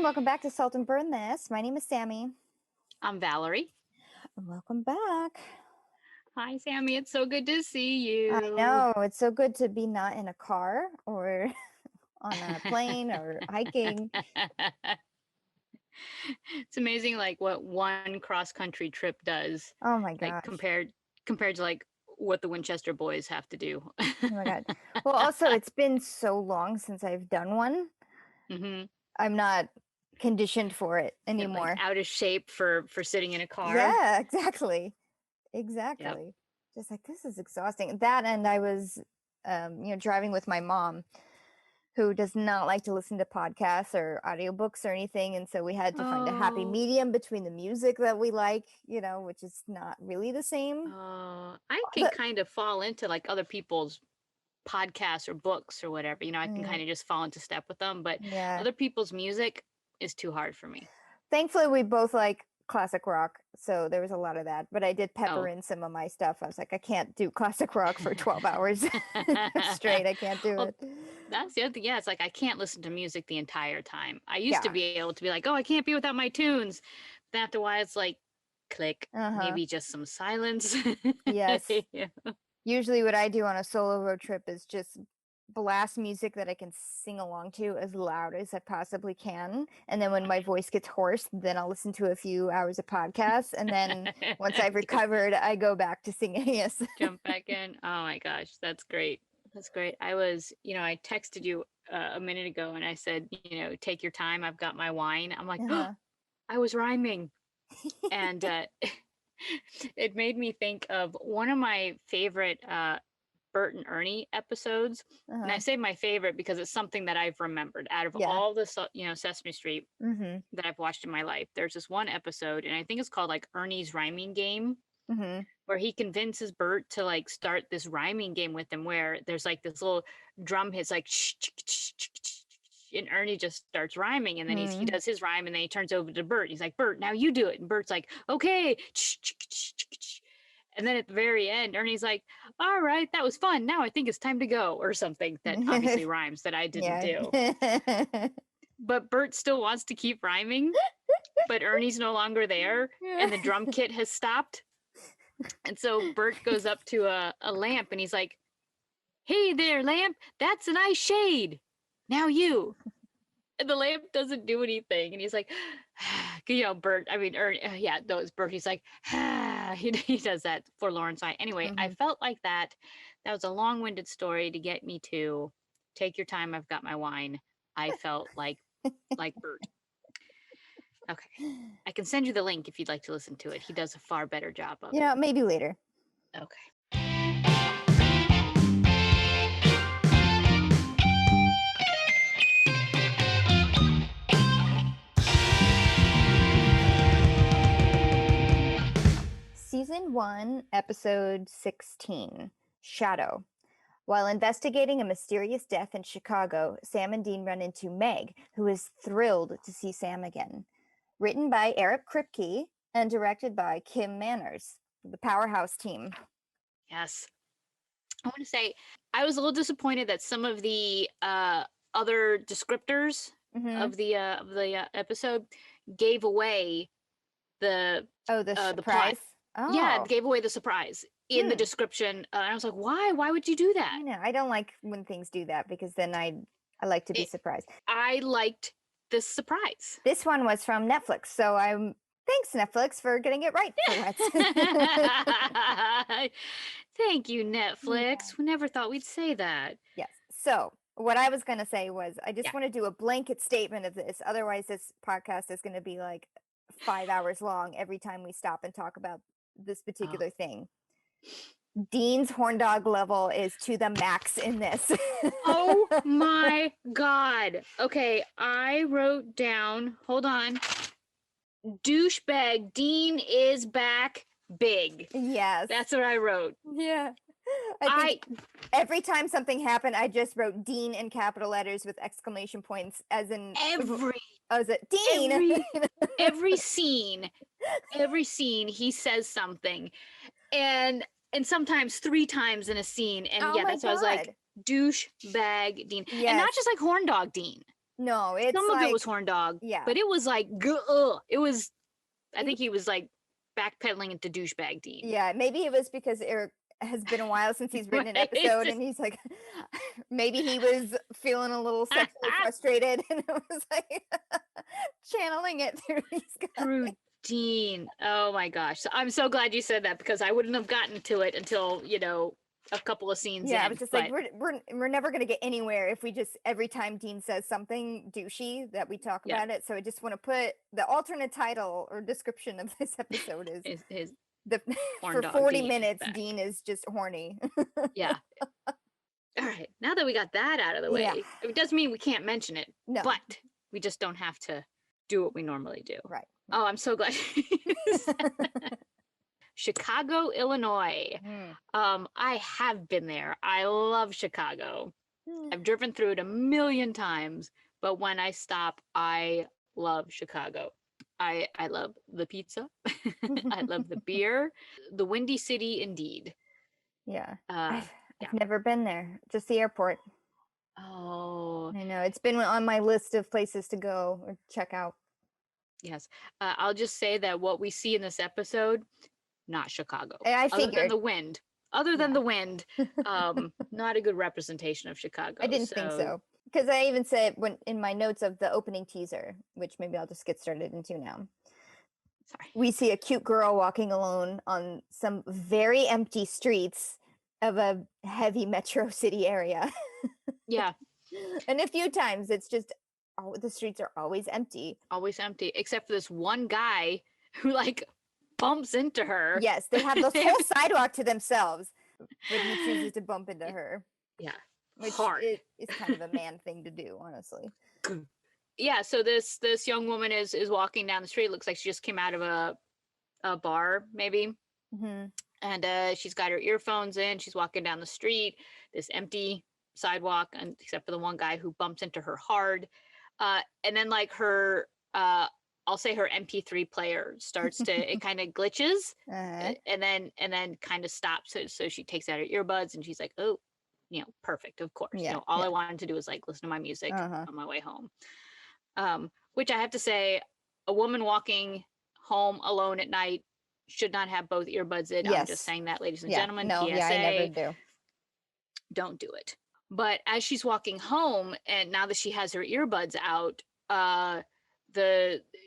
welcome back to Salt and Burn This. My name is Sammy. I'm Valerie. And welcome back. Hi, Sammy. It's so good to see you. I know. It's so good to be not in a car or on a plane or hiking. It's amazing, like what one cross-country trip does. Oh my Like gosh. compared to like what the Winchester boys have to do. Oh my God. Well, also, it's been so long since I've done one. Mm-hmm. I'm not conditioned for it And anymore. like out of shape for sitting in a car. Yeah, exactly. Exactly. Yep. Just like, this is exhausting. That, and I was, driving with my mom, who does not like to listen to podcasts or audiobooks or anything. And so we had to find a happy Oh. medium between the music that we like, which is not really the same. I can kind of fall into like other people's podcasts or books or whatever. I can kind of just fall into step with them, but Yeah. other people's music is too hard for me. Thankfully, we both like classic rock, so there was a lot of that. But I did pepper in some of my stuff. I was like, I can't do classic rock for 12 hours straight. I can't do it. That's the other thing. Yeah, it's like I can't listen to music the entire time. I used to be able to be like, oh, I can't be without my tunes. Then after a while, it's like, click, maybe just some silence. Yes. Yeah. Usually what I do on a solo road trip is just blast music that I can sing along to as loud as I possibly can. And then when my voice gets hoarse, then I'll listen to a few hours of podcasts. And then once I've recovered, I go back to singing. Yes. Jump back in. Oh my gosh, that's great. That's great. I I texted you a minute ago and I said, take your time. I've got my wine. I'm like, oh, I was rhyming. And it made me think of one of my favorite Bert and Ernie episodes. And I say my favorite because it's something that I've remembered out of all the, Sesame Street that I've watched in my life. There's this one episode, and I think it's called like Ernie's Rhyming Game, where he convinces Bert to like start this rhyming game with him, where there's like this little drum hits like and Ernie just starts rhyming, and then he does his rhyme, and then he turns over to Bert. He's like, Bert, now you do it. And Bert's like, okay. And then at the very end, Ernie's like, all right, that was fun. Now I think it's time to go, or something that obviously rhymes that I didn't do. But Bert still wants to keep rhyming, but Ernie's no longer there, and the drum kit has stopped. And so Bert goes up to a lamp, and he's like, hey there, lamp, that's a nice shade. Now you. And the lamp doesn't do anything. And he's like, Bert, it's Bert. He's like, he does that forlorn sigh. Anyway, I felt like that. That was a long-winded story to get me to take your time. I've got my wine. I felt like Bert. Okay. I can send you the link if you'd like to listen to it. He does a far better job of it. Maybe later. Okay. Season 1, Episode 16, Shadow. While investigating a mysterious death in Chicago, Sam and Dean run into Meg, who is thrilled to see Sam again. Written by Eric Kripke and directed by Kim Manners, the Powerhouse team. Yes. I want to say I was a little disappointed that some of the other descriptors of the episode gave away the surprise. The plot. Oh. Yeah, gave away the surprise in the description. And I was like, why? Why would you do that? I know. I don't like when things do that, because then I like to be surprised. I liked the surprise. This one was from Netflix, so thanks, Netflix, for getting it right for once. Thank you, Netflix. Yeah. We never thought we'd say that. Yes. So what I was going to say was, I just want to do a blanket statement of this. Otherwise, this podcast is going to be like 5 hours long every time we stop and talk about this particular thing. Dean's horn dog level is to the max in this. Oh my God. Okay, I wrote down, hold on. Douchebag, Dean is back big. Yes. That's what I wrote. Yeah. I think every time something happened, I just wrote Dean in capital letters with exclamation points, as in Dean. Every scene he says something, and sometimes 3 times in a scene, and that's why I was like, douchebag Dean, and not just like horn dog Dean. No, it's Some of it like, was horn dog, yeah. but it was like, it was, I think he was like backpedaling into douchebag Dean. Yeah, maybe it was because Eric has been a while since he's written an Right? It's episode, just, and he's like, maybe he was feeling a little sexually frustrated, and it was like channeling it through these through guys. Dean. Oh my gosh. So I'm so glad you said that because I wouldn't have gotten to it until, a couple of scenes Yeah, I was in. just like, But we're never gonna get anywhere if we just every time Dean says something douchey that we talk yeah, about it. So I just want to put the alternate title or description of this episode is his the horn for dog 40 Dean is minutes back. Dean is just horny. Yeah. All right. Now that we got that out of the Yeah. way, it doesn't mean we can't mention it, No. but we just don't have to do what we normally do. Right. Oh, I'm so glad. Chicago, Illinois. I have been there. I love Chicago. I've driven through it a million times, but when I stop, I love Chicago. I love the pizza. I love the beer. The Windy City, indeed. Yeah. Uh, I've never been there. Just the airport. oh, I know. It's been on my list of places to go or check out. yes. I'll just say that what we see in this episode, not Chicago. I Other than figured. the wind. Other than the wind, not a good representation of Chicago. I didn't think so. Because I even said when in my notes of the opening teaser, which maybe I'll just get started into now. Sorry. We see a cute girl walking alone on some very empty streets of a heavy metro city area. Yeah. And a few times it's just, oh, the streets are always empty. Always empty, except for this one guy who like bumps into her. Yes, they have the whole sidewalk to themselves when he chooses to bump into her. Yeah. Which hard. is kind of a man thing to do, honestly. Yeah, so this young woman is walking down the street. Looks like she just came out of a bar, maybe. Mm-hmm. And she's got her earphones in. She's walking down the street, this empty sidewalk, and except for the one guy who bumps into her hard. And then like her, I'll say her MP3 player starts to it kind of glitches, and then kind of stops. So she takes out her earbuds and she's like, oh, perfect, of course. Yeah, all I wanted to do was like listen to my music on my way home. Which I have to say, a woman walking home alone at night should not have both earbuds in. Yes. I'm just saying that, ladies and Yeah, gentlemen. no, PSA, yeah, I never do. don't do it. But as she's walking home, and now that she has her earbuds out,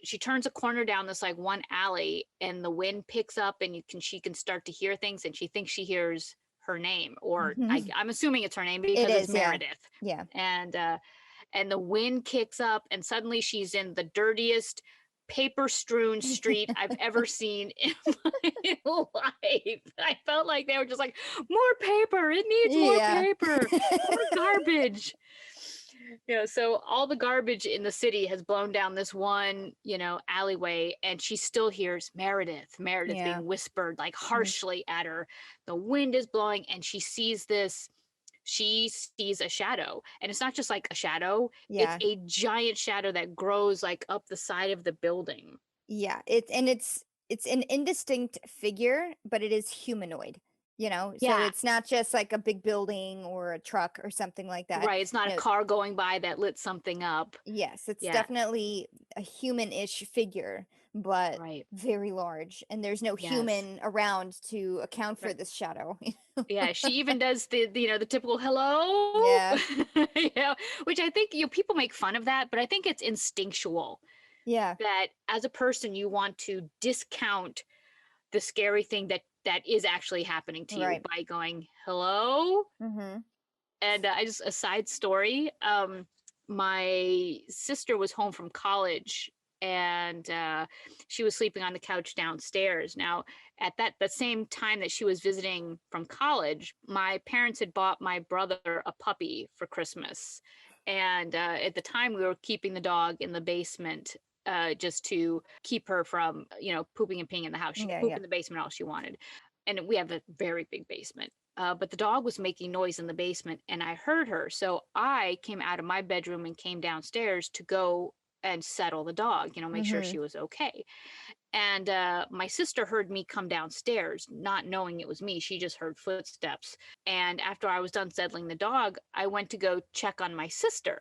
she turns a corner down this like one alley, and the wind picks up, and she can start to hear things, and she thinks she hears her name, or I'm assuming it's her name because it's Meredith. Yeah. And the wind kicks up, and suddenly she's in the dirtiest paper-strewn street I've ever seen in my life. I felt like they were just like, more paper, it needs more paper, more garbage. So all the garbage in the city has blown down this one, alleyway, and she still hears Meredith being whispered like harshly at her. The wind is blowing, and she sees a shadow, and it's not just like a shadow, it's a giant shadow that grows like up the side of the building. It's an indistinct figure, but it is humanoid, so it's not just like a big building or a truck or something like that, right? It's not a car going by that lit something up. Yes, it's definitely a human-ish figure, but very large, and there's no human around to account for this shadow. Yeah, she even does the typical hello, which I think people make fun of that, but I think it's instinctual. Yeah, that as a person you want to discount the scary thing that is actually happening to you by going hello. And just a side story, my sister was home from college, and she was sleeping on the couch downstairs. Now, at the same time that she was visiting from college, my parents had bought my brother a puppy for Christmas. And at the time, we were keeping the dog in the basement just to keep her from, pooping and peeing in the house. She could poop in the basement all she wanted. And we have a very big basement. But the dog was making noise in the basement, and I heard her. So I came out of my bedroom and came downstairs to go and settle the dog, make sure she was okay. And my sister heard me come downstairs, not knowing it was me. She just heard footsteps. And after I was done settling the dog, I went to go check on my sister.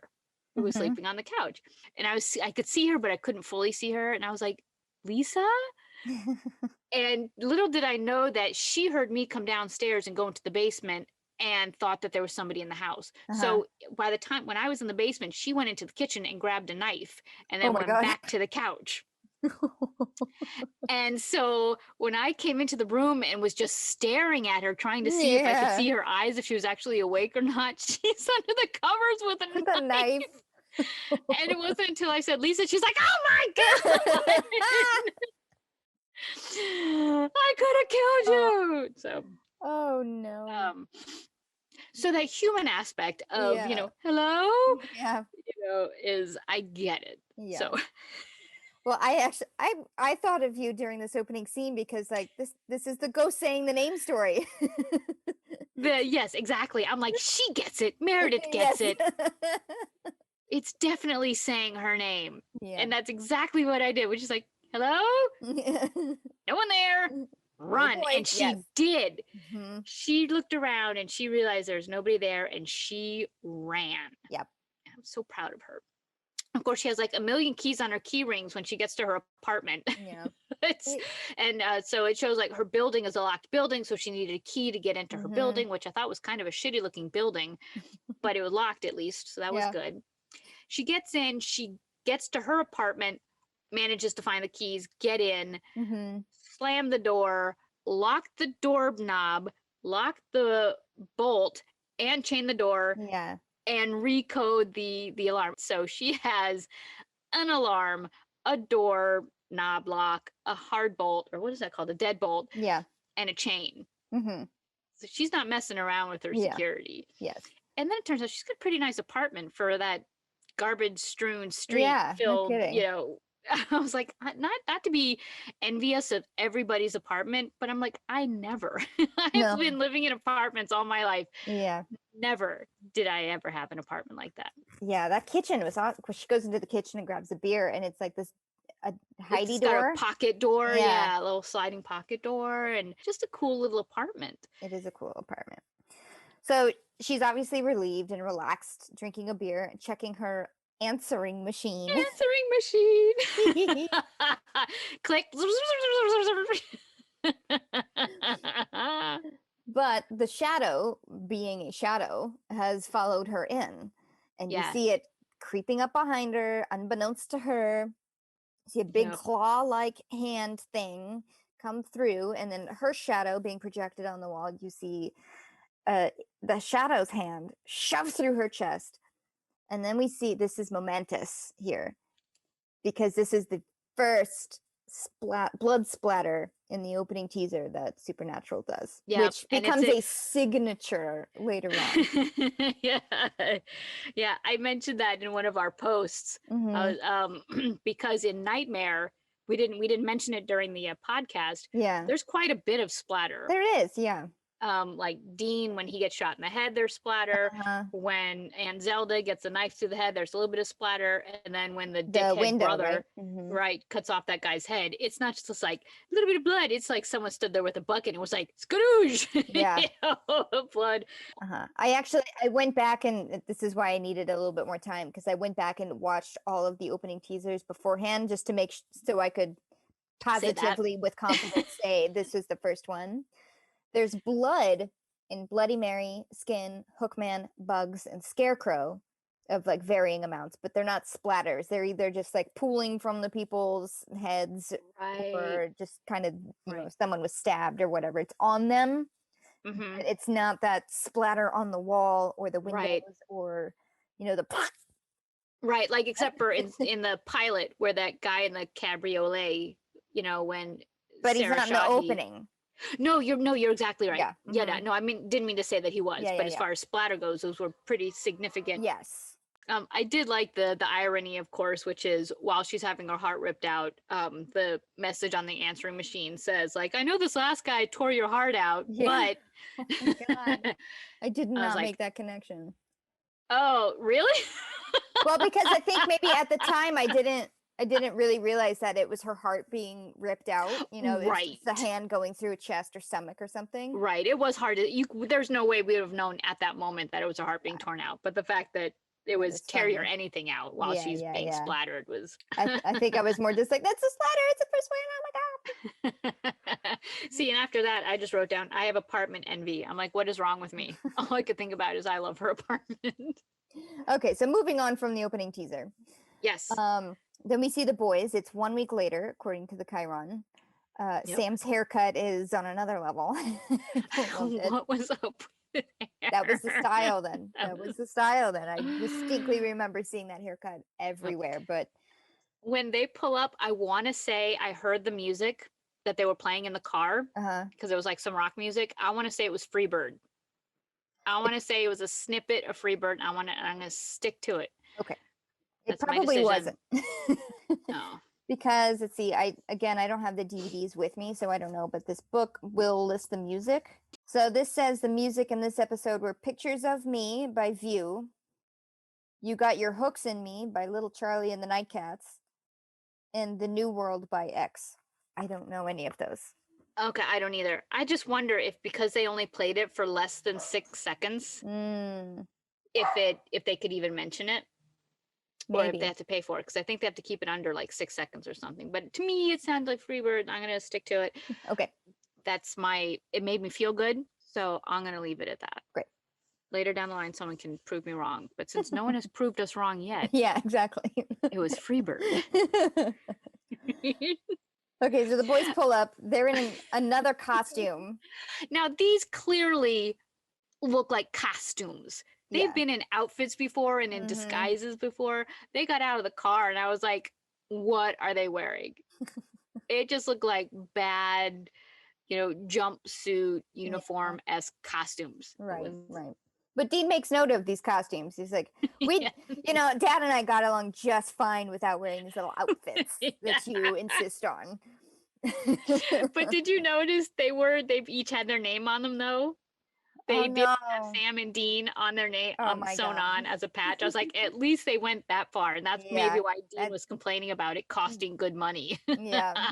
who was sleeping on the couch. And I could see her, but I couldn't fully see her. And I was like, Lisa? And little did I know that she heard me come downstairs and go into the basement and thought that there was somebody in the house. So by the time when I was in the basement, she went into the kitchen and grabbed a knife and then went back to the couch. And so when I came into the room and was just staring at her, trying to see if I could see her eyes, if she was actually awake or not, she's under the covers with a knife. And it wasn't until I said, Lisa, she's like, oh my God! I could have killed you. So, oh no. So that human aspect of, hello, is, I get it. Yeah. So, well, I thought of you during this opening scene because like this is the ghost saying the name story. Yes, exactly. I'm like, she gets it. Meredith gets it. It's definitely saying her name. Yeah. And that's exactly what I did, which is like, hello? No one there. Run. Oh, and she did. She looked around and she realized there's nobody there and she ran. Yep. I'm so proud of her. Of course, she has like a million keys on her key rings when she gets to her apartment. Yeah. So it shows like her building is a locked building, so she needed a key to get into her building, which I thought was kind of a shitty looking building, but it was locked at least, so that was good. She gets in, she gets to her apartment, manages to find the keys, get in, slam the door, lock the doorknob, lock the bolt, and chain the door. Yeah. And recode the alarm. So she has an alarm, a door knob lock, a hard bolt, or what is that called? A deadbolt. Yeah. And a chain. So she's not messing around with her security. Yes. And then it turns out she's got a pretty nice apartment for that garbage strewn street filled, no I was like, not to be envious of everybody's apartment, but I'm like, I never. I've been living in apartments all my life. Yeah. Never did I ever have an apartment like that. Yeah, that kitchen was awesome. She goes into the kitchen and grabs a beer, and it's like this hidey door. Got a pocket door, a little sliding pocket door, and just a cool little apartment. It is a cool apartment. So she's obviously relieved and relaxed, drinking a beer and checking her answering machine. Click. But the shadow, being a shadow, has followed her in. And you see it creeping up behind her, unbeknownst to her. You see a big claw-like hand thing come through. And then her shadow being projected on the wall, you see the shadow's hand shoved through her chest. And then we see, this is momentous here, because this is the first blood splatter in the opening teaser that Supernatural does, which becomes a signature later on. Yeah, I mentioned that in one of our posts, because in Nightmare, we didn't mention it during the podcast. Yeah, there's quite a bit of splatter. There is, yeah. Like Dean, when he gets shot in the head, there's splatter. When Aunt Zelda gets a knife through the head, there's a little bit of splatter. And then when the dickhead brother, cuts off that guy's head, it's not just like a little bit of blood. It's like someone stood there with a bucket and was like, skadoosh! Yeah. Blood. I went back, and this is why I needed a little bit more time, because I went back and watched all of the opening teasers beforehand just to make so I could positively, with confidence, say this was the first one. There's blood in Bloody Mary, Skin, Hookman, Bugs, and Scarecrow of like varying amounts, but they're not splatters. They're either just like pooling from the people's heads, or just kind of, someone was stabbed or whatever. It's on them. It's not that splatter on the wall or the windows or, the... Right, like except for in the pilot where that guy in the cabriolet, when But Sarah he's not in the opening. No, you're exactly right. Yeah. No, didn't mean to say that he was, but as far as splatter goes, those were pretty significant. Yes. I did like the irony, of course, which is while she's having her heart ripped out, the message on the answering machine says, like, I know this last guy tore your heart out, but oh my God. I did not make that connection. Oh, really? Well, because I think maybe at the time I didn't really realize that it was her heart being ripped out. It's the hand going through a chest or stomach or something. Right. It was hard. There's no way we would have known at that moment that it was her heart being torn out. But the fact that it That was is tear your funny. anything out while Yeah, she's yeah, being yeah. splattered was. I think I was more just like, that's a splatter. It's the first one. Oh my God. See, and after that, I just wrote down, I have apartment envy. I'm like, what is wrong with me? All I could think about is I love her apartment. Okay, so moving on from the opening teaser. Yes. Then we see the boys. It's 1 week later, according to the Chiron. Yep. Sam's haircut is on another level. I loved it. What was up with That was the hair? style then. That was the style then. I distinctly remember seeing that haircut everywhere, but When they pull up, I want to say I heard the music that they were playing in the car because it was like some rock music. I want to say it was Freebird. I want to say it was a snippet of Freebird. I'm going to stick to it. okay. It That's my probably decision. wasn't. Oh. Because let's see, I don't have the DVDs with me, so I don't know, but this book will list the music. So this says the music in this episode were Pictures of Me by View, You Got Your Hooks in Me by Little Charlie and the Nightcats, and The New World by X. I don't know any of those. Okay, I don't either. I just wonder if because they only played it for less than 6 seconds, if they could even mention it. Maybe. Or if they have to pay for it, because I think they have to keep it under like 6 seconds or something. But to me, it sounds like Freebird. I'm gonna stick to it. Okay. It made me feel good, so I'm gonna leave it at that. Great. Later down the line, someone can prove me wrong. But since no one has proved us wrong yet. Yeah, exactly. It was Freebird. Okay, so the boys pull up. They're in another costume. Now, these clearly look like costumes. They've been in outfits before and in disguises before. They got out of the car and I was like, what are they wearing? It just looked like bad, jumpsuit uniform-esque costumes. Right. But Dean makes note of these costumes. He's like, Dad and I got along just fine without wearing these little outfits that you insist on. But did you notice they've each had their name on them though? They did have Sam and Dean on their name sewn on as a patch. I was like, at least they went that far. And that's maybe why Dean was complaining about it costing good money. Yeah.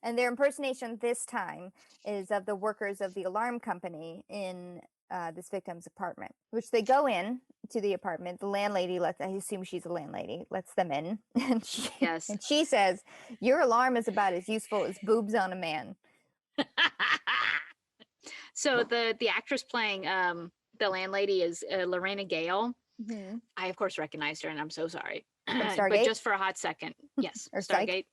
And their impersonation this time is of the workers of the alarm company in this victim's apartment, which they go in to the apartment. The landlady I assume she's a landlady, lets them in. And she says, your alarm is about as useful as boobs on a man. So the actress playing the landlady is Lorena Gale. Mm-hmm. I, of course, recognized her, and I'm so sorry. But just for a hot second. Yes, or Stargate.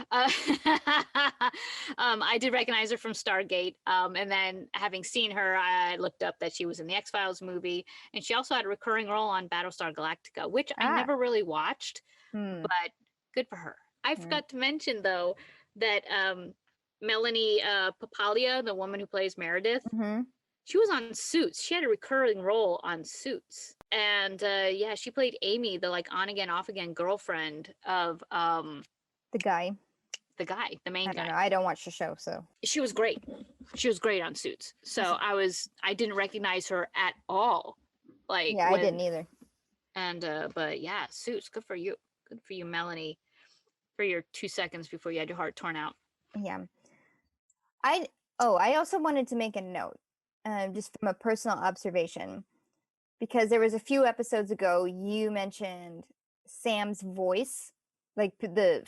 I did recognize her from Stargate. And then having seen her, I looked up that she was in the X-Files movie. And she also had a recurring role on Battlestar Galactica, which I never really watched. But good for her. I forgot to mention, though, that Melanie Papalia, the woman who plays Meredith, she was on Suits. She had a recurring role on Suits. And she played Amy, the like on again, off again girlfriend of the guy, the main guy. I don't know. I don't watch the show, so she was great. She was great on Suits. So I didn't recognize her at all. I didn't either. And but yeah, Suits, good for you, Melanie, for your 2 seconds before you had your heart torn out. Yeah. I also wanted to make a note, just from a personal observation, because there was a few episodes ago you mentioned Sam's voice, like the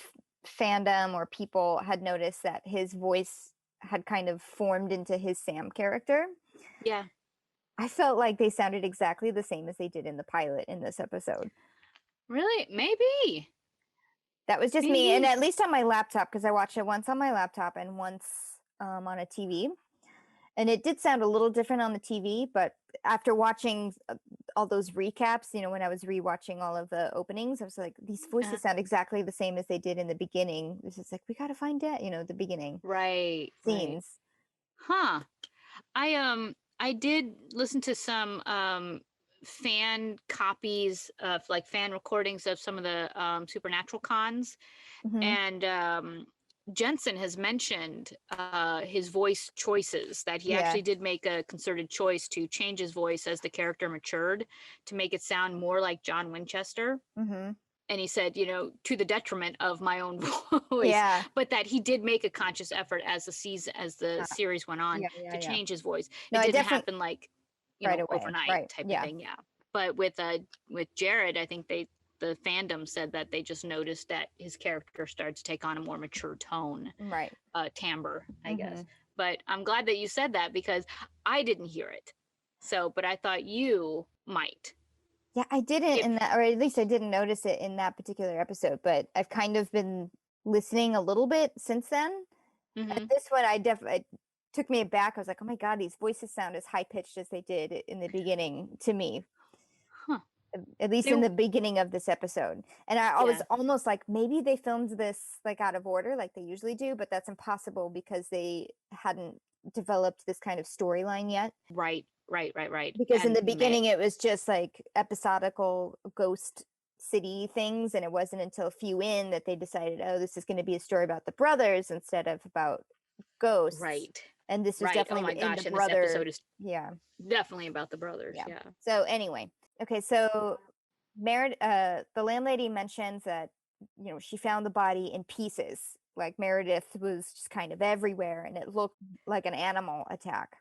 fandom or people had noticed that his voice had kind of formed into his Sam character. Yeah. I felt like they sounded exactly the same as they did in the pilot in this episode. Really? Maybe. That was just me, and at least on my laptop, because I watched it once on my laptop and once on a TV. And it did sound a little different on the TV, but after watching all those recaps, when I was rewatching all of the openings, I was like, these voices sound exactly the same as they did in the beginning. It's just like, we got to find Dad, the beginning. Right. Scenes. Huh. I did listen to some fan copies of like fan recordings of some of the Supernatural cons. And Jensen has mentioned his voice choices, that he actually did make a concerted choice to change his voice as the character matured to make it sound more like John Winchester. And he said, to the detriment of my own voice, but that he did make a conscious effort as the series went on to change his voice. It didn't happen like, right away, overnight type of thing. Yeah. But with Jared, I think the fandom said that they just noticed that his character started to take on a more mature tone, right, timbre, I guess. But I'm glad that you said that because I didn't hear it. So, but I thought you might. Yeah, I didn't in that, or at least I didn't notice it in that particular episode, but I've kind of been listening a little bit since then. And this one, it took me aback. I was like, oh my God, these voices sound as high pitched as they did in the beginning to me. Huh. At least in the beginning of this episode. And I was almost like, maybe they filmed this like out of order like they usually do, but that's impossible because they hadn't developed this kind of storyline yet. Right. Because in the beginning it was just like episodical ghost city things, and it wasn't until a few in that they decided, oh, this is going to be a story about the brothers instead of about ghosts. Right. And this was definitely in the brother. This episode is definitely about the brothers. Yeah. So anyway, okay, so the landlady mentions that, you know, she found the body in pieces. Like Meredith was just kind of everywhere, and it looked like an animal attack.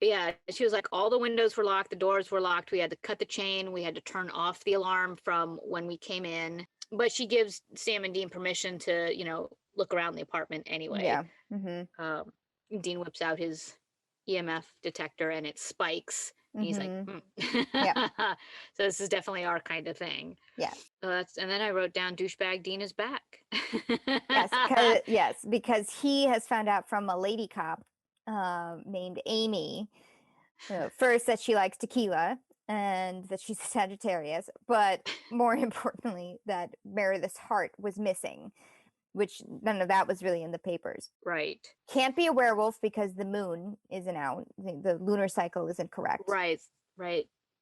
Yeah, she was like, all the windows were locked, the doors were locked. We had to cut the chain. We had to turn off the alarm from when we came in. But she gives Sam and Dean permission to, you know, look around the apartment anyway. Yeah. Dean whips out his EMF detector and it spikes. And he's like, Yeah. So this is definitely our kind of thing. Yeah. So and then I wrote down douchebag Dean is back. Yes, because he has found out from a lady cop named Amy, first that she likes tequila and that she's a Sagittarius, but more importantly that Meredith's heart was missing, which none of that was really in the papers. Right. Can't be a werewolf because the moon isn't out. The lunar cycle isn't correct. Right.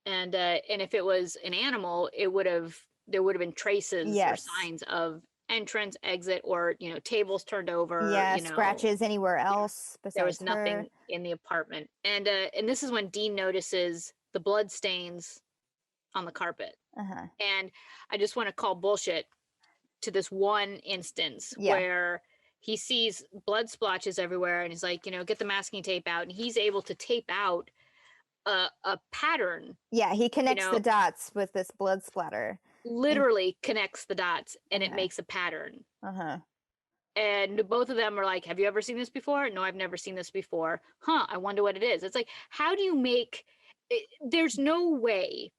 And if it was an animal, there would have been traces or signs of entrance, exit, or, you know, tables turned over. Yeah, you know, scratches anywhere else besides there was her. nothing in the apartment. And this is when Dean notices the blood stains on the carpet. And I just want to call bullshit to this one instance where he sees blood splotches everywhere and he's like, you know, get the masking tape out, and he's able to tape out a pattern. Yeah, he connects the dots with this blood splatter. Literally connects the dots, and it makes a pattern. And both of them are like, have you ever seen this before? No, I've never seen this before. I wonder what it is. It's like, how do you make it? There's no way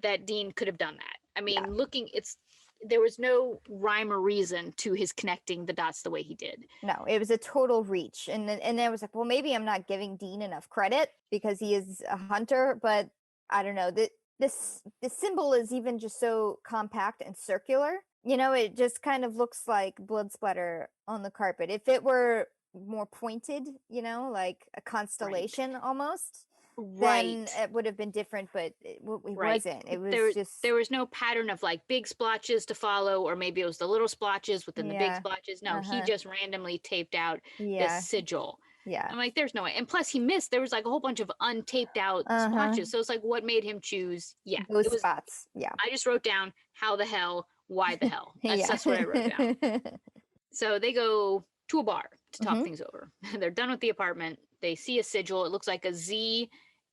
that Dean could have done that. I mean, there was no rhyme or reason to his connecting the dots the way he did. No, it was a total reach. And I was like, well, maybe I'm not giving Dean enough credit because he is a hunter, but I don't know. This symbol is even just so compact and circular. You know, it just kind of looks like blood splatter on the carpet. If it were more pointed, you know, like a constellation almost, then it would have been different, but it wasn't. It was there was no pattern of like big splotches to follow, or maybe it was the little splotches within the big splotches. No, he just randomly taped out this sigil. Yeah. I'm like, there's no way. And plus he missed, there was like a whole bunch of untaped out splotches. So it's like, what made him choose? Yeah. Those spots. Yeah. I just wrote down how the hell, why the hell. That's what I wrote down. So they go to a bar to talk things over. They're done with the apartment. They see a sigil. It looks like a Z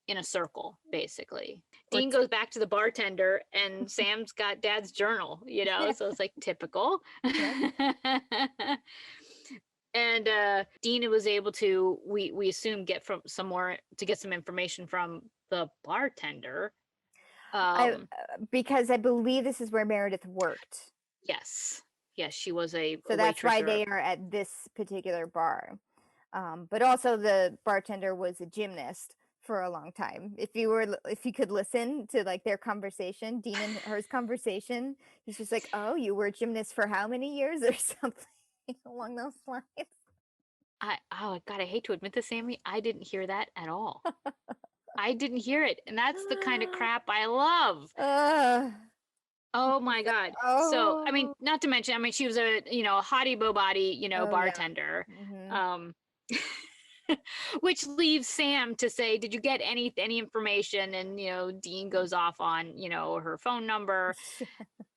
in a circle, basically. Dean goes back to the bartender and Sam's got Dad's journal, you know, so it's like typical. And Dean was able to, we assume, get some information from the bartender. Because I believe this is where Meredith worked. Yes, she was a so that's why they are at this particular bar. But also the bartender was a gymnast for a long time. If you could listen to like their conversation, Dean and her's conversation, he's just like, oh, you were a gymnast for how many years or something along those lines. God, I hate to admit this, Sammy, I didn't hear that at all. I didn't hear it, and that's the kind of crap I love. Oh my God. So, I mean, not to mention, she was a, you know, hottie bo body, you know, bartender. Which leaves Sam to say, did you get any information? And, you know, Dean goes off on, you know, her phone number.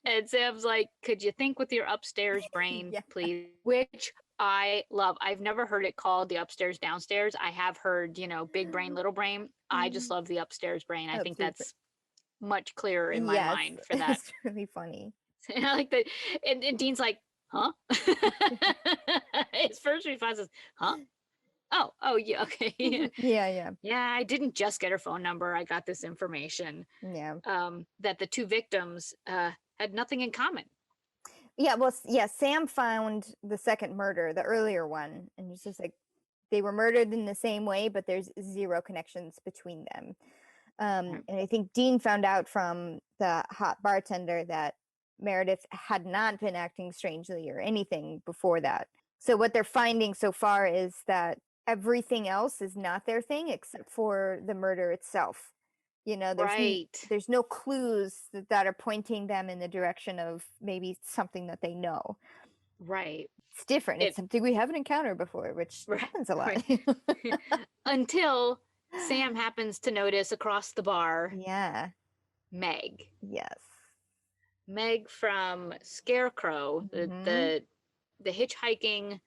And Sam's like, could you think with your upstairs brain, please? Which I love. I've never heard it called the upstairs downstairs. I have heard, you know, big brain, little brain. I just love the upstairs brain. I think that's much clearer in my mind for that. It's really funny. And I like that. And Dean's like, huh? His first response is, huh? Oh, yeah, okay. Yeah. Yeah, I didn't just get her phone number. I got this information Yeah. that the two victims had nothing in common. Yeah, well, yeah, Sam found the second murder, the earlier one, and it's just like they were murdered in the same way, but there's zero connections between them. Right. And I think Dean found out from the hot bartender that Meredith had not been acting strangely or anything before that. So what they're finding so far is that everything else is not their thing except for the murder itself. Right. There's no clues that are pointing them in the direction of maybe something that they know. Right. It's different. It's It something we haven't encountered before, which right, happens a lot. right. Until Sam happens to notice across the bar Yeah. Meg. Yes. Meg from Scarecrow, the Hmm. the the hitchhiking,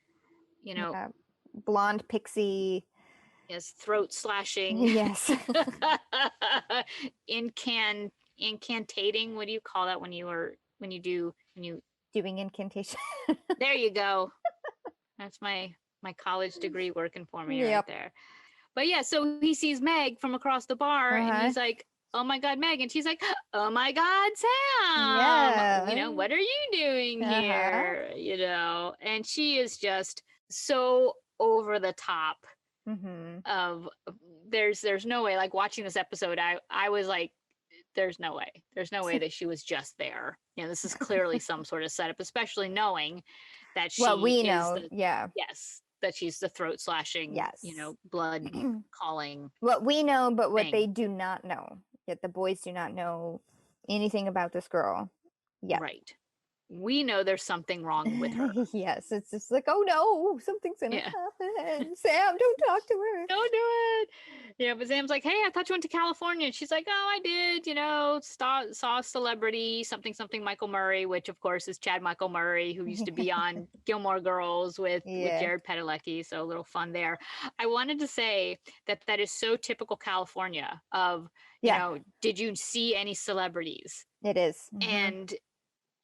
you know, Yeah. Blonde pixie. is throat slashing, Yes. incantating. What do you call that when you Doing incantation. there you go. That's my college degree working for me right Yep. there. But yeah, so he sees Meg from across the bar and Uh-huh. he's like, "Oh my god, Meg." And she's like, "Oh my god, Sam. Yeah. What are you doing Uh-huh. here?" And she is just so over the top Hmm. of there's no way, like watching this episode, I was like, there's no way. There's no way that she was just there. This is clearly some sort of setup, especially knowing that Well, she we is know. Yeah. yes, that she's the throat slashing, Yes. blood calling What we know, but what they thing. do not know. Yet the boys do not know anything about this girl yet. Right. We know there's something wrong with her. Yes, it's just like, oh no, something's gonna Yeah. happen. Sam, don't talk to her. Don't do it. Yeah, but Sam's like, "Hey, I thought you went to California." And she's like, "Oh, I did. Saw a celebrity, something, something Michael Murray," which of course is Chad Michael Murray, who used to be on Gilmore Girls with Yeah. Jared Padalecki. So a little fun there. I wanted to say that is so typical California of, Yeah, did you see any celebrities? it is. And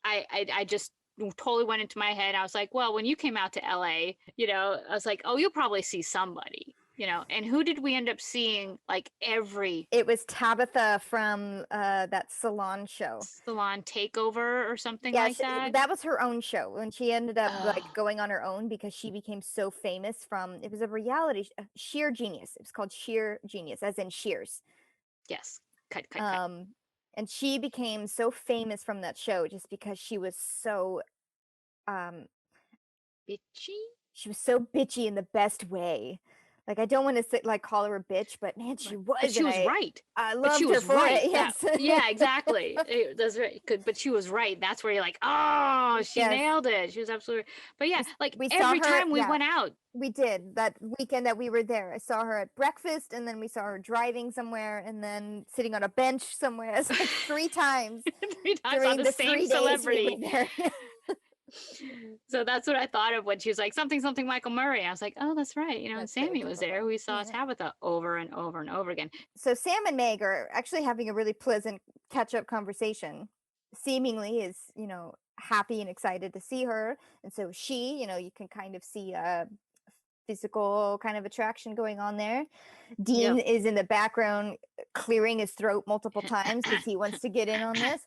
I just totally went into my head. I was like, well, when you came out to LA, I was like, oh, you'll probably see somebody, and who did we end up seeing like every It was Tabitha from that salon show. salon takeover or something Yeah, like that? that was her own show when she ended up like Oh, going on her own because she became so famous from it was a reality Sheer Genius. It was called Sheer Genius, as in Shears. yes. Cut. Um, and she became so famous from that show just because um Bitchy? she was so bitchy in the best way. Like I don't want to say like call her a bitch, but man, she Right. But was, she and was right. I But she loved her was for right. it. That Yes. yeah, exactly. That's right. But she was right. That's where you're like, oh, she Yes. nailed it. She was absolutely right. But yeah, like We saw every her, time we yeah, went out, we did that weekend that we were there. I saw her at breakfast, and then we saw her driving somewhere, and then sitting on a bench somewhere. It's like 3 times three times saw during the the same 3 days we were celebrity. there. So that's what I thought of when she was like something something Michael Murray. I was like, oh, that's right. And That's very Sammy was there. typical. We saw Yeah. Tabitha over and over and over again. So Sam and Meg are actually having a really pleasant catch-up conversation. Seemingly is, happy and excited to see her. And so she, you can kind of see a physical kind of attraction going on there. Dean Yep. is in the background clearing his throat multiple times because he wants to get in on this.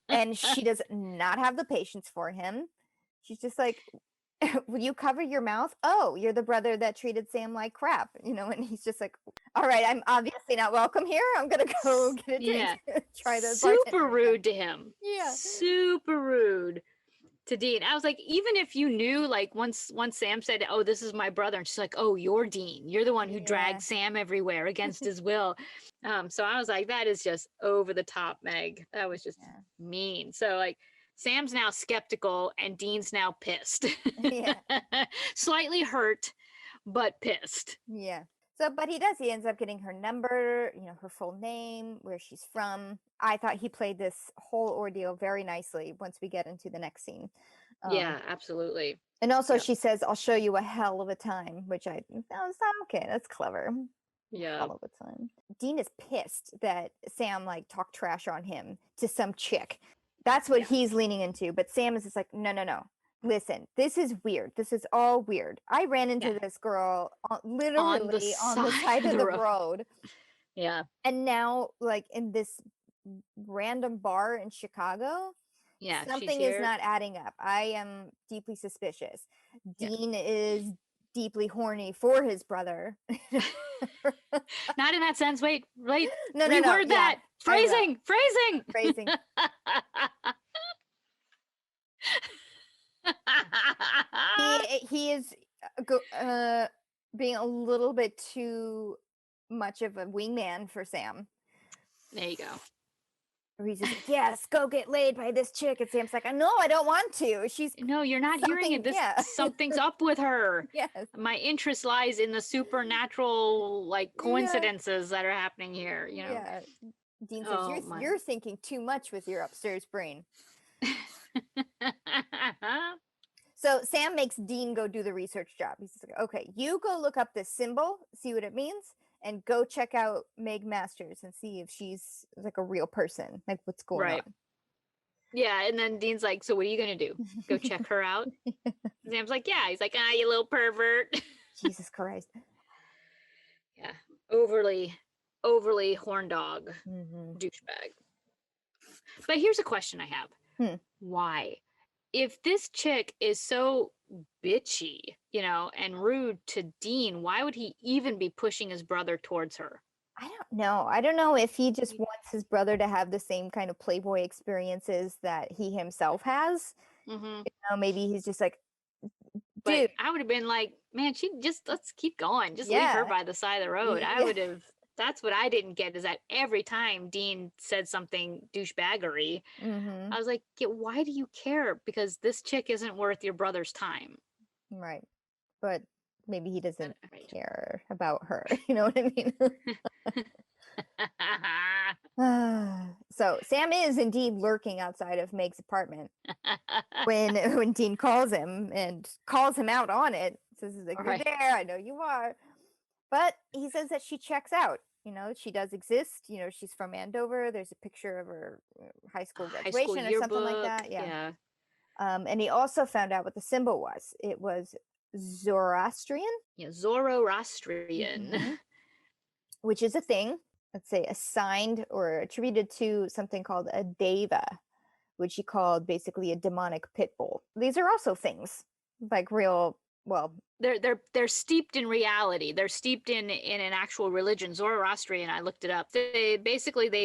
And she does not have the patience for him. She's just like, will you cover your mouth? Oh, you're the brother that treated Sam like crap, and he's just like, all right, I'm obviously not welcome here. I'm gonna go get a drink. Yeah. Try the Super bartender again. rude to him. Yeah. Super rude to Dean. I was like, even if you knew, like once Sam said, "Oh, this is my brother," and she's like, "Oh, you're Dean. You're the one who Yeah. dragged Sam everywhere against his will." So I was like, that is just over the top, Meg. That was just Yeah. mean. So like, Sam's now skeptical and Dean's now pissed. Yeah. Slightly hurt, but pissed. Yeah. So, but he does. He ends up getting her number, her full name, where she's from. I thought he played this whole ordeal very nicely once we get into the next scene. Yeah, absolutely. And also Yep. she says, I'll show you a hell of a time, which I was okay, that's clever. Yeah. Hell of a time. Dean is pissed that Sam like talked trash on him to some chick. That's what Yeah. he's leaning into. But Sam is just like, no. Listen, this is weird. This is all weird. I ran into this girl literally on the side of the road. Yeah. And now, like, in this random bar in Chicago, Yeah, something is not adding up. I am deeply suspicious. Yeah. Dean is deeply horny for his brother. Not in that sense. Wait. No. Reword that. Yeah, Phrasing. he is being a little bit too much of a wingman for Sam. There you go. Or he's just like, yes, go get laid by this chick. And Sam's like, no, I don't want to. No, you're not hearing it. Something's up with her. Yes. My interest lies in the supernatural coincidences that are happening here. Yeah. Dean says, you're thinking too much with your upstairs brain. So Sam makes Dean go do the research job. He's like, okay, you go look up this symbol, see what it means, and go check out Meg Masters and see if she's like a real person, like what's going on. Yeah, and then Dean's like, so what are you going to do? Go check her out? Sam's like, yeah. He's like, you little pervert. Jesus Christ. Yeah, overly horn dog douchebag. But here's a question I have. Why? If this chick is so bitchy, and rude to Dean, why would he even be pushing his brother towards her? I don't know. I don't know if he just wants his brother to have the same kind of Playboy experiences that he himself has. Maybe he's just like, dude. But I would have been like, man, let's keep going. Just leave her by the side of the road. Yeah. I would have. That's what I didn't get, is that every time Dean said something douchebaggery, I was like, why do you care? Because this chick isn't worth your brother's time. Right. But maybe he doesn't care about her. You know what I mean? So Sam is indeed lurking outside of Meg's apartment when Dean calls him out on it. Says, like, you're there. I know you are. But he says that she checks out. She does exist. She's from Andover. There's a picture of her high school graduation or something like that. Yeah. And he also found out what the symbol was. It was Zoroastrian. Yeah, Zoroastrian. Which is a thing, let's say, assigned or attributed to something called a deva, which he called basically a demonic pit bull. These are also things like real. Well, they're steeped in reality. They're steeped in an actual religion. Zoroastrian, I looked it up. They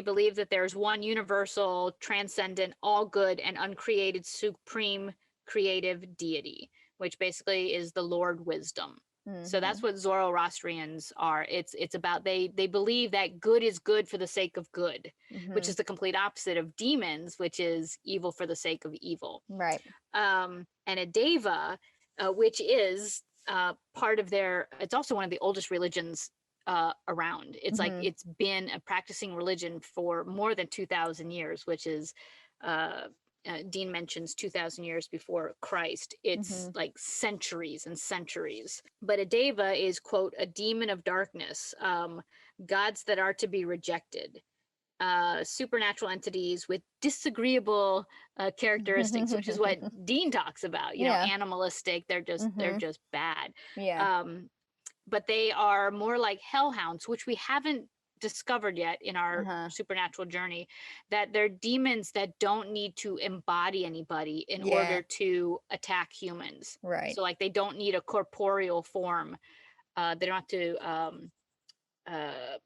believe that there's one universal, transcendent, all good and uncreated, supreme creative deity, which basically is the Lord Wisdom. So that's what Zoroastrians are. It's about, they believe that good is good for the sake of good, which is the complete opposite of demons, which is evil for the sake of evil. Right. And a deva, which is part of it's also one of the oldest religions around. It's like it's been a practicing religion for more than 2,000 years, which is Dean mentions 2,000 years before Christ. It's like centuries and centuries. But a deva is, quote, a demon of darkness, gods that are to be rejected. Supernatural entities with disagreeable characteristics, which is what Dean talks about. Animalistic. They're just bad. Yeah. But they are more like hellhounds, which we haven't discovered yet in our supernatural journey. That they're demons that don't need to embody anybody in order to attack humans. Right. So like they don't need a corporeal form. They don't have to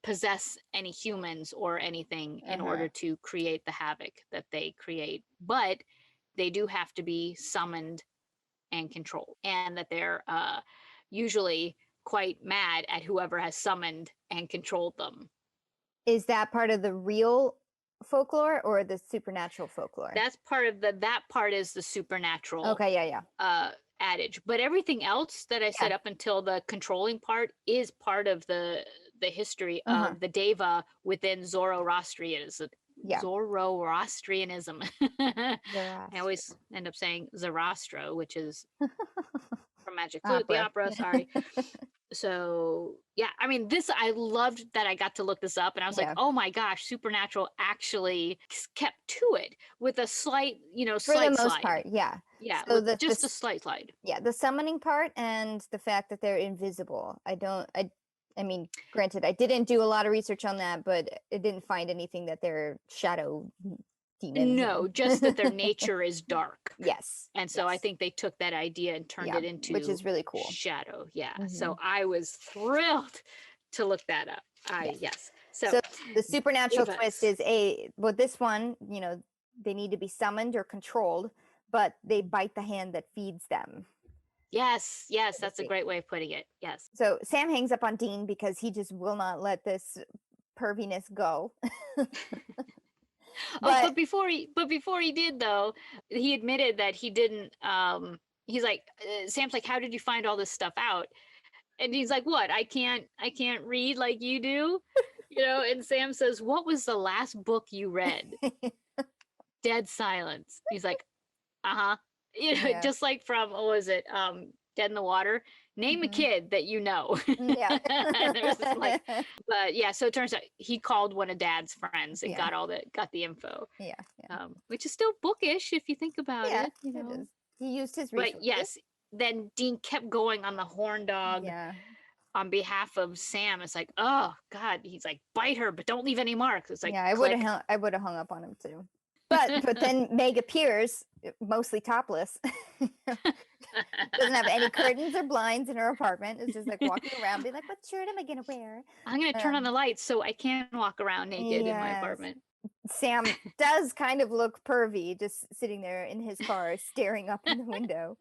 possess any humans or anything in order to create the havoc that they create, but they do have to be summoned and controlled, and that they're usually quite mad at whoever has summoned and controlled them. Is that part of the real folklore or the supernatural folklore? That's part of that part is the supernatural. Okay, yeah. Adage, but everything else that I said up until the controlling part is part of the history of the deva within Zoroastrianism. Zoroastrianism. I always end up saying Zoroastro, which is from Magic Flute, the opera. Sorry. So yeah, I mean, I loved that I got to look this up, and I was like, Yeah. oh my gosh, Supernatural actually kept to it with a slight, For the slight most slide. part, yeah. Yeah, So with just a slight slide. yeah, the summoning part and the fact that they're invisible. I mean, granted, I didn't do a lot of research on that, but I didn't find anything that they're shadow demons. No, just that their nature is dark. Yes. And so I Yes. think they took that idea and turned Yeah, it which into is really cool. shadow. Yeah. Hmm. So I was thrilled to look that up. Yes. Yes. So So the supernatural twist Evas. is well, this one, they need to be summoned or controlled, but they bite the hand that feeds them, Yes, yes, so to that's a speak. great way of putting it. Yes. So Sam hangs up on Dean because he just will not let this perviness go. Oh, But but before he did though, he admitted that he didn't he's like Sam's like, how did you find all this stuff out? And he's like, what? I can't read like you do? And Sam says, what was the last book you read? Dead silence. He's like, uh-huh. yeah. Just like from, what was it? Dead in the Water. Name a Hmm. kid that you know. Yeah. And there's this like, but yeah, so it turns out he called one of Dad's friends and Yeah. got the info. Yeah. Yeah. Which is still bookish if you think about Yeah, it. it is. He used his But resources. yes, then Dean kept going on the horn dog Yeah. on behalf of Sam. It's like, oh God, he's like, bite her, but don't leave any marks. It's like, Yeah, click. I would have hung up on him too. But then Meg appears, mostly topless. Doesn't have any curtains or blinds in her apartment. Is just like walking around, being like, "What shirt am I gonna wear?" I'm gonna turn on the lights so I can walk around naked in my Yes. apartment. Sam does kind of look pervy, just sitting there in his car, staring up in the window,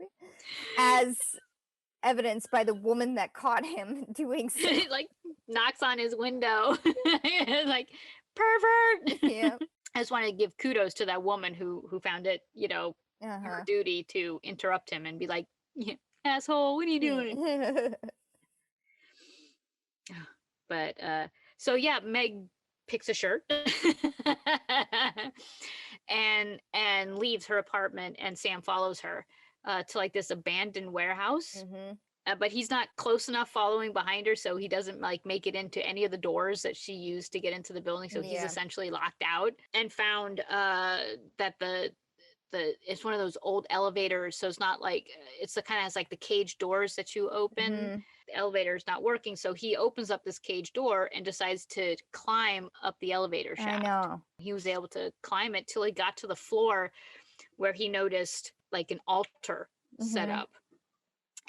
as evidenced by the woman that caught him doing so. He like knocks on his window. Like, pervert. Yeah. I just want to give kudos to that woman who found it, her Uh-huh. duty to interrupt him and be like, yeah, asshole, what are you doing? But so yeah, Meg picks a shirt and leaves her apartment, and Sam follows her to like this abandoned warehouse. Hmm. But he's not close enough following behind her, so he doesn't like make it into any of the doors that she used to get into the building. So he's Yeah. essentially locked out, and found that it's one of those old elevators, so it's not like it's the kind of has like the cage doors that you open. Mhm. The elevator is not working, so he opens up this cage door and decides to climb up the elevator I shaft. know. He was able to climb it till he got to the floor where he noticed like an altar set Mhm. up.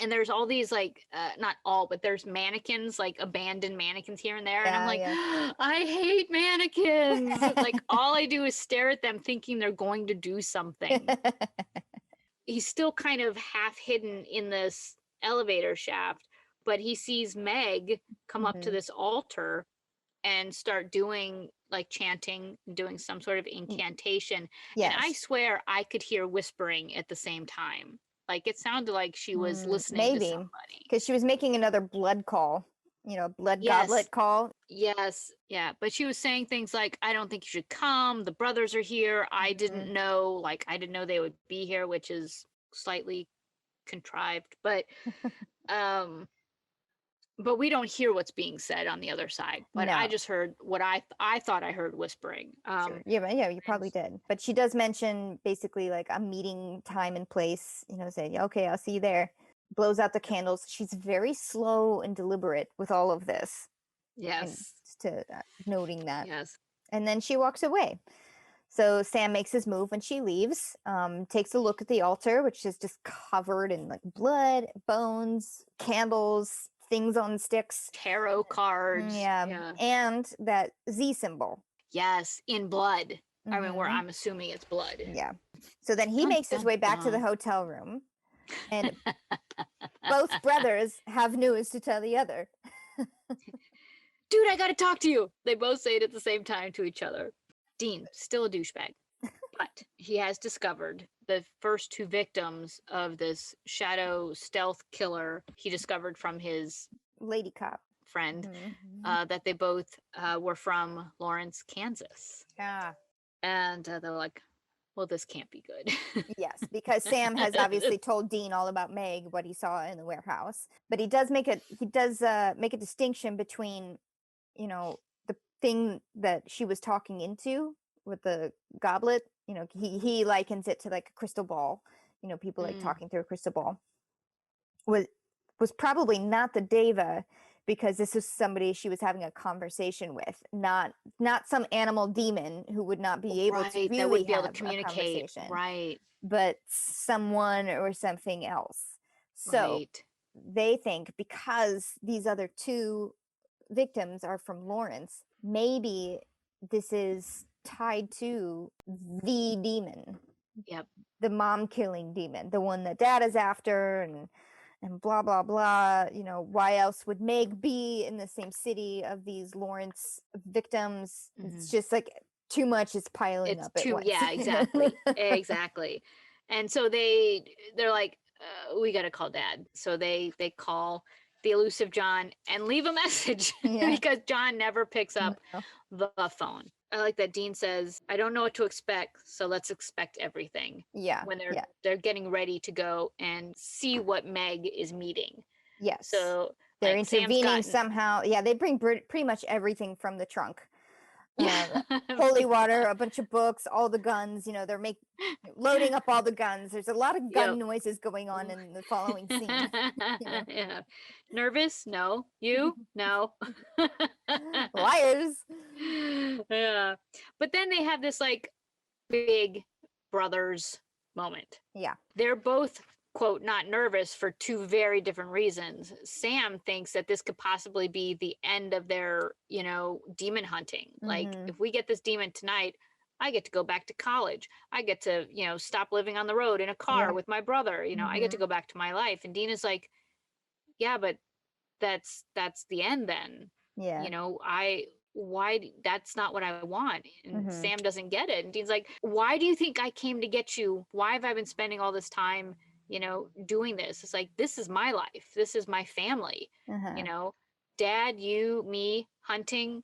And there's all these like not all, but there's mannequins, like abandoned mannequins here and there, and I'm Yeah, like, yeah. I hate mannequins. Like, all I do is stare at them thinking they're going to do something. He's still kind of half hidden in this elevator shaft, but he sees Meg come up to Mhm. this altar and start doing like chanting, doing some sort of incantation. And I Yes. swear I could hear whispering at the same time. Like, it sounded like she was listening to Maybe somebody. because she was making another blood call, blood Yes. goblet call. Yes. Yeah. But she was saying things like, I don't think you should come. The brothers are here. I Mhm. didn't know. Like, I didn't know they would be here, which is slightly contrived. Um, but we don't hear what's being said on the other side. But I No. just heard what I thought I heard whispering. Sure. Yeah, but yeah, you And probably did. But she does mention basically like a meeting time and place, saying, "Okay, I'll see you there." Blows out the candles. She's very slow and deliberate with all of this. And yes, just to noting that. yes. And then she walks away. So Sam makes his move when she leaves, takes a look at the altar, which is just covered in like blood, bones, candles, things on sticks. Tarot cards. Yeah. Yeah. And that Z symbol. Yes, in blood. I mean, where Hmm. I'm assuming it's blood. Yeah. So then he Dun, makes his dun, way back to the dun. hotel room, and both brothers have news to tell the other. Dude, I gotta talk to you. They both say it at the same time to each other. Dean, still a douchebag. But he has discovered the first two victims of this shadow stealth killer he discovered from his Lady cop. friend, Mhm. that they both were from Lawrence, Kansas. Yeah. And they're like, well, this can't be good. Yes, because Sam has obviously told Dean all about Meg, what he saw in the warehouse. But he does make a distinction between, the thing that she was talking into with the goblet. He likens it to like a crystal ball. People like Mm, talking through a crystal ball. Was was probably not the Deva, because this was somebody she was having a conversation with, not some animal demon who would not be able to right. That really wouldn't be able to have a communicate. conversation, Right. but someone or something else. So Right. they think, because these other two victims are from Lawrence, maybe this is tied to the demon, Yep. the mom killing demon, the one that dad is after, and blah blah blah. Why else would Meg be in the same city of these Lawrence victims? Hmm. It's just like too much is piling It's up at too, once. yeah, exactly. Exactly. And so they're like, we got to call dad. So they call the elusive John and leave a message Yeah. because John never picks No. up the phone. I like that Dean says, I don't know what to expect, so let's expect everything Yeah. when Yeah. they're getting ready to go and see what Meg is meeting. Yes. So They're like Sam's intervening gotten, somehow. Yeah, they bring pretty much everything from the trunk. yeah. Holy water, a bunch of books, all the guns. They're loading up all the guns. There's a lot of gun Yep. noises going on in the following scene. Yeah. Nervous? No. You? No. Liars. Yeah. But then they have this like big brothers moment. Yeah. They're both, quote, not nervous for two very different reasons. Sam thinks that this could possibly be the end of their, demon hunting. Like, Mm-hmm. if we get this demon tonight, I get to go back to college. I get to, stop living on the road in a car Yeah. with my brother. I get Mm-hmm. to go back to my life. And Dean is like, yeah, but that's the end then. Yeah. That's not what I want. And Mm-hmm. Sam doesn't get it. And Dean's like, why do you think I came to get you? Why have I been spending all this time, doing this? It's like, this is my life. This is my family. You Uh-huh. know, dad, you, me, hunting,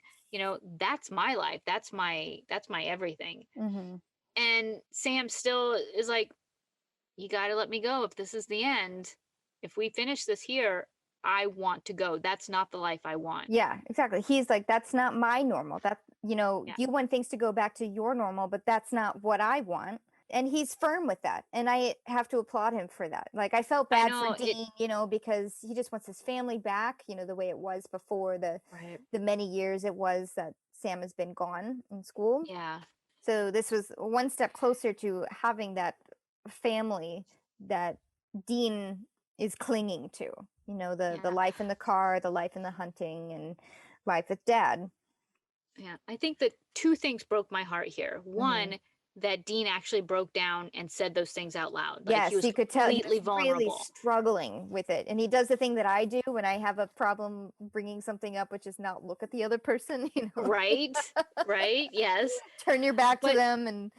that's my life. That's my everything. Mm-hmm. And Sam still is like, you got to let me go if this is the end. If we finish this here, I want to go. That's not the life I want. Yeah, exactly. He's like, that's not my normal. Yeah. You want things to go back to your normal, but that's not what I want. And he's firm with that. And I have to applaud him for that. Like, I felt I bad for know it. Dean, because he just wants his family back, the way it was before Right. the many years it was that Sam has been gone in school. Yeah. So this was one step closer to having that family that Dean is clinging to. The Yeah. life in the car, the life in the hunting, and life with dad. Yeah. I think that two things broke my heart here. Hmm. One, that Dean actually broke down and said those things out loud. Like he Yes, was you could tell he completely was really vulnerable. struggling with it. And he does the thing that I do when I have a problem bringing something up, which is not look at the other person, Right. Right. Yes. turn your back to But them. And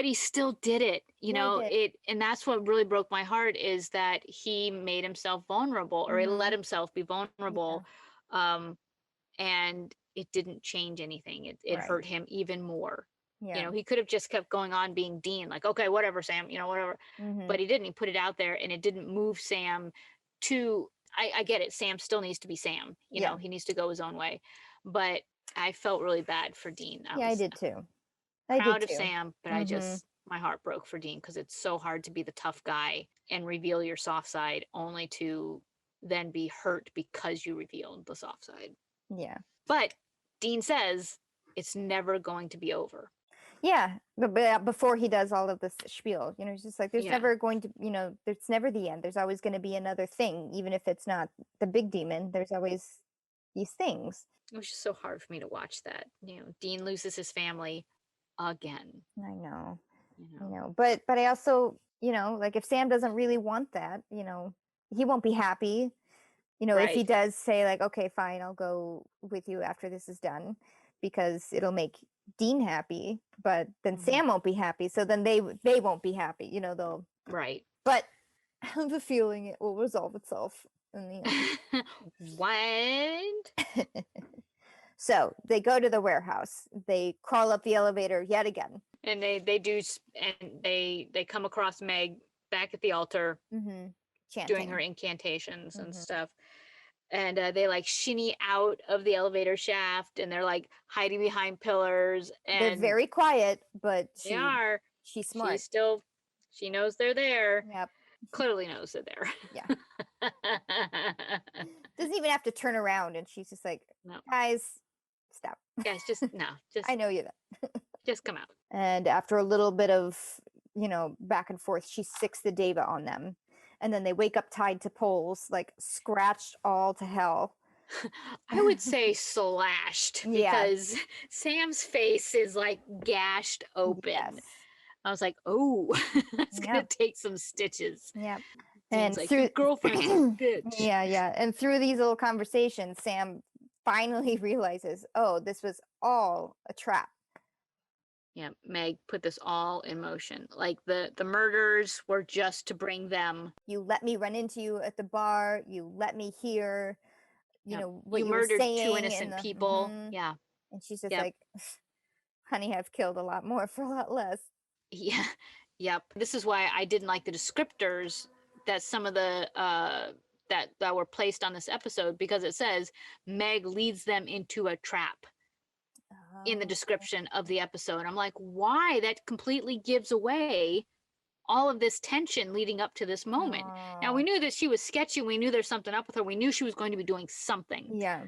he still did it. yeah, he did. And that's what really broke my heart is that he made himself vulnerable, or he let Hmm. himself be Yeah, vulnerable. Um, and it didn't change anything. It right. hurt him even more. Yeah. He could have just kept going on being Dean, like, okay, whatever, Sam, whatever. Hmm. But he didn't. He put it out there, and it didn't move Sam to. I get it. Sam still needs to be Sam. Yeah. He needs to go his own way. But I felt really bad for Dean. I Yeah, I was did too. I did proud of too. Sam, but Hmm. my heart broke for Dean because it's so hard to be the tough guy and reveal your soft side only to then be hurt because you revealed the soft side. Yeah. But Dean says it's never going to be over. Yeah, but before he does all of this spiel, it's just like there's Yeah. never going to, there's never the end. There's always going to be another thing, even if it's not the big demon. There's always these things. It was just so hard for me to watch that. Dean loses his family again. I know, You I know. know, but I also, like if Sam doesn't really want that, he won't be happy. If he Right. does say like, okay, fine, I'll go with you after this is done, because it'll make Dean happy, but then Mhm. Sam won't be happy. So then they won't be happy. They'll. Right. But I have a feeling it will resolve itself in the What? end. So they go to the warehouse. They crawl up the elevator yet again. And they come across Meg back at the altar, doing her incantations and stuff. And they like shinny out of the elevator shaft, and they're like hiding behind pillars. And they're very quiet, but she's smart. She knows they're there. Yep. Clearly knows they're there. Yeah. Doesn't even have to turn around, and she's just like, no. Guys, stop. Guys, just I know you're there. Just come out. And after a little bit of, back and forth, she sicks the Deva on them. And then they wake up tied to poles, like scratched all to hell. I would say slashed, because Sam's face is like gashed open. Yes. I was like, oh, that's going to take some stitches. Yep. And like, your girlfriend's a bitch. Yeah. And through these little conversations, Sam finally realizes, oh, this was all a trap. Yeah, Meg put this all in motion. Like the murders were just to bring them. You let me run into you at the bar. You let me hear, what you murdered were saying 2 innocent people. Yeah. And she's just like, honey, I've killed a lot more for a lot less. Yeah. Yep. This is why I didn't like the descriptors that some of the that were placed on this episode, because it says Meg leads them into a trap in the description of the episode. I'm like, why? That completely gives away all of this tension leading up to this moment. Now, we knew that she was sketchy. We knew there's something up with her. We knew she was going to be doing something. Yeah.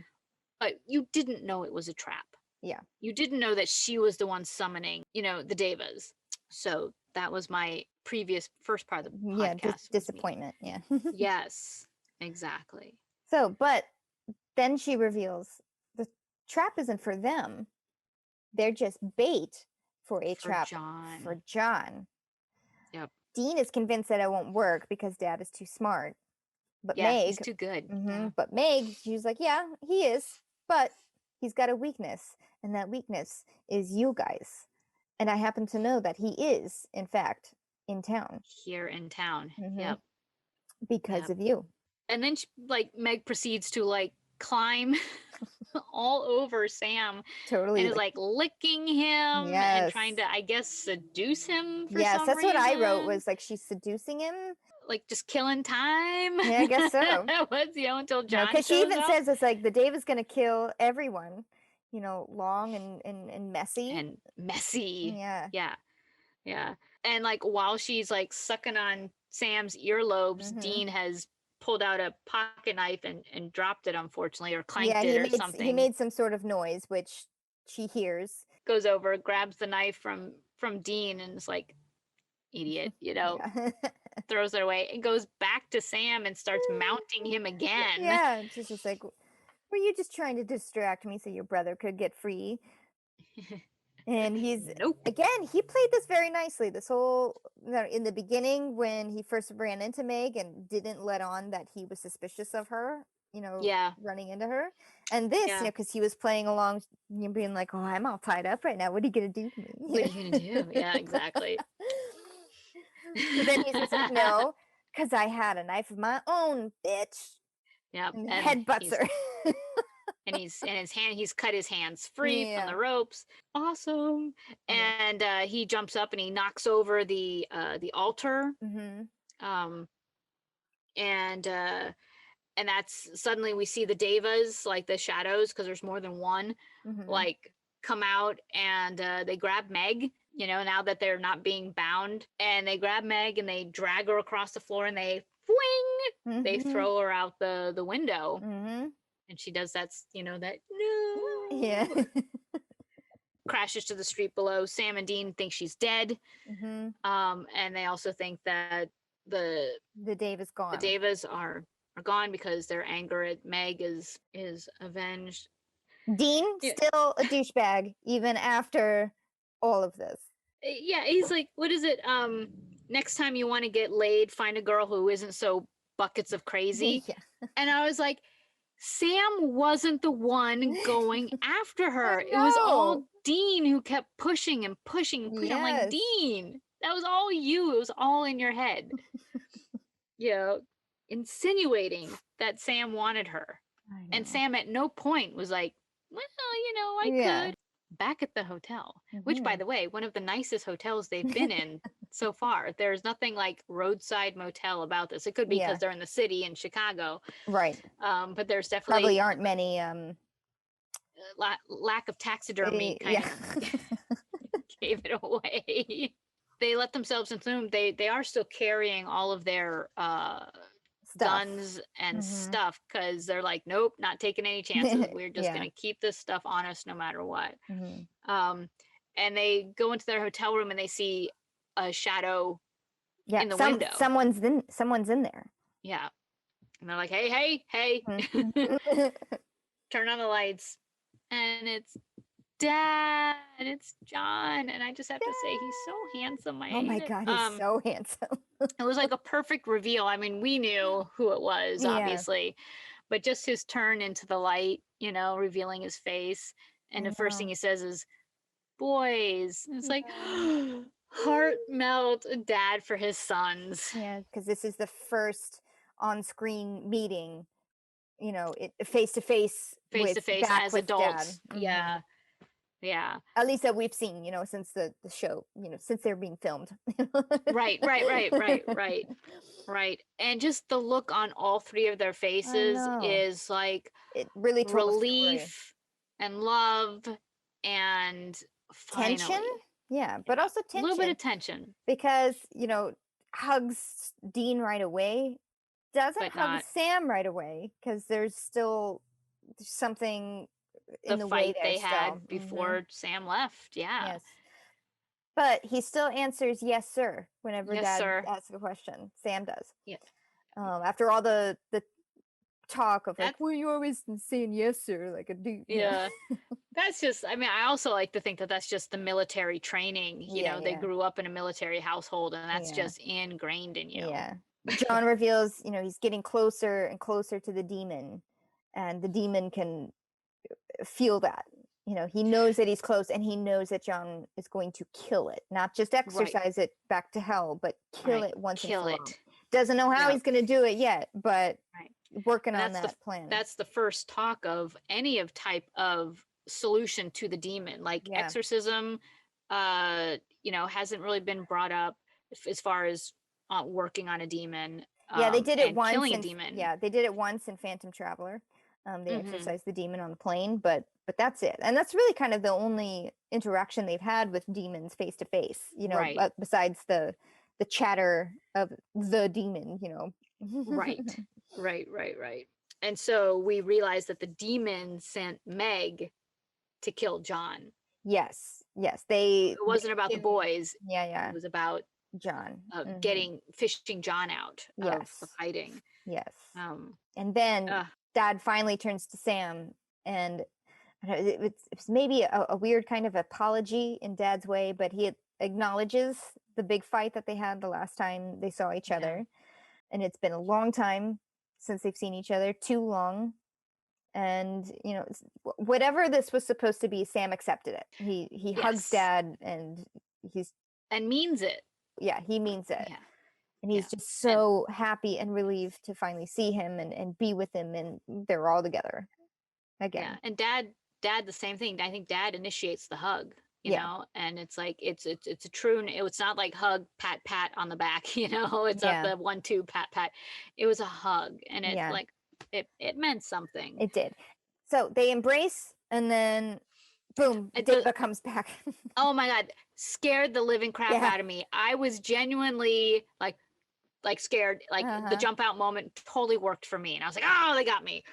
But you didn't know it was a trap. Yeah. You didn't know that she was the one summoning, the Devas. So that was my first part of the podcast. Yeah, disappointment. Yeah. Yes, exactly. So, but then she reveals the trap isn't for them. They're just bait for a trap for John. Yep. Dean is convinced that it won't work because Dad is too smart. But Meg, he's too good. But Meg, she's like, yeah, he is, but he's got a weakness, and that weakness is you guys. And I happen to know that he is, in fact, in town. Here in town. Yep. Because of you. And then Meg proceeds to climb all over Sam. Totally. And is licking him and trying to, I guess, seduce him for some reason. That's what I wrote, was she's seducing him. Just killing time. Yeah, I guess so. That was, until John because she even says it's the David's going to kill everyone. Long and messy. And messy. Yeah. Yeah. Yeah. And while she's sucking on Sam's earlobes, Dean has pulled out a pocket knife and dropped it, unfortunately, or clanked it or something. He made some sort of noise, which she hears. Goes over, grabs the knife from Dean, and is like, idiot, throws it away, and goes back to Sam and starts mounting him again. Yeah, she's just like, were you just trying to distract me so your brother could get free? And he's again, he played this very nicely. This whole, in the beginning when he first ran into Meg and didn't let on that he was suspicious of her, running into her. And this, because he was playing along, being like, oh, I'm all tied up right now. What are you going to do to me? What are you going to do? Yeah, exactly. So then he says, no, because I had a knife of my own, bitch. Yeah. And headbutts her. And he's cut his hands free from the ropes. Awesome. And he jumps up and he knocks over the altar. And that's, suddenly we see the Devas, the shadows, because there's more than one, come out, and they grab Meg, now that they're not being bound, and they grab Meg and they drag her across the floor, and they fling, they throw her out the window. And she does that, that no. Yeah. Crashes to the street below. Sam and Dean think she's dead. And they also think that the Deva's gone. The Devas are gone because their anger at Meg is avenged. Dean still a douchebag even after all of this. Yeah, he's like, what is it? Next time you want to get laid, find a girl who isn't so buckets of crazy. And I was like, Sam wasn't the one going after her. It was all Dean who kept pushing and pushing and pushing. I'm like, Dean, that was all you. It was all in your head. Insinuating that Sam wanted her. And Sam at no point was like, well, I could. Back at the hotel, which, by the way, one of the nicest hotels they've been in so far. There's nothing like roadside motel about this. It could be because they're in the city in Chicago. Right. But there's definitely Probably aren't many lack of taxidermy kind of gave it away. They let themselves into the room. They are still carrying all of their guns and stuff because they're like, nope, not taking any chances. We're just gonna keep this stuff on us no matter what. And they go into their hotel room and they see a shadow in the window. Someone's in there. Yeah. And they're like, hey, turn on the lights. And it's Dad, it's John. And I just have to say, he's so handsome. Oh my God, he's so handsome. It was like a perfect reveal. I mean, we knew who it was, obviously, but just his turn into the light, revealing his face. And the first thing he says is, boys. And it's like, heart melt, dad for his sons. Yeah, because this is the first on-screen meeting, face to face as adults. Yeah. At least that we've seen, since the show, since they're being filmed. Right. And just the look on all three of their faces is like it really relief and love and tension. Yeah, but also tension. A little bit of tension. Because, hugs Dean right away, doesn't hug Sam right away, because there's still something in the fight way they had before Sam left. Yes. But he still answers yes sir whenever Dad asks a question. Sam does. Yes. After all the talk of like, well, you're always saying yes sir, like a dude. Yeah. That's just, I mean, I also like to think that that's just the military training. They grew up in a military household, and that's just ingrained in you. Yeah. John reveals, he's getting closer and closer to the demon, and the demon can feel that. He knows that he's close, and he knows that John is going to kill it, not just exercise it back to hell, but kill it once and for all. Doesn't know how he's going to do it yet, but working on that plan. That's the first talk of any type of solution to the demon, like exorcism. Hasn't really been brought up as far as working on a demon. They did it once. Killing a demon. Yeah, they did it once in Phantom Traveler. They exorcised the demon on the plane, but that's it. And that's really kind of the only interaction they've had with demons face to face, besides the chatter of the demon, Right. And so we realized that the demon sent Meg to kill John. Yes. It wasn't about the boys. Yeah. It was about John fishing John out of hiding. Yes. And then Dad finally turns to Sam, and it's maybe a weird kind of apology in Dad's way, but he acknowledges the big fight that they had the last time they saw each other. And it's been a long time since they've seen each other, too long. And, whatever this was supposed to be, Sam accepted it. He hugs Dad, and means it. Yeah, he means it. Yeah. And he's just so happy and relieved to finally see him and be with him, and they're all together again. Yeah, and Dad, the same thing. I think Dad initiates the hug, you know, and it's like it's a true. It's not like hug, pat on the back, It's not the 1-2 pat. It was a hug, and it like it meant something. It did. So they embrace, and then boom, Deva comes back. Oh my God, scared the living crap out of me. I was genuinely like scared. Like the jump out moment totally worked for me, and I was like, oh, they got me.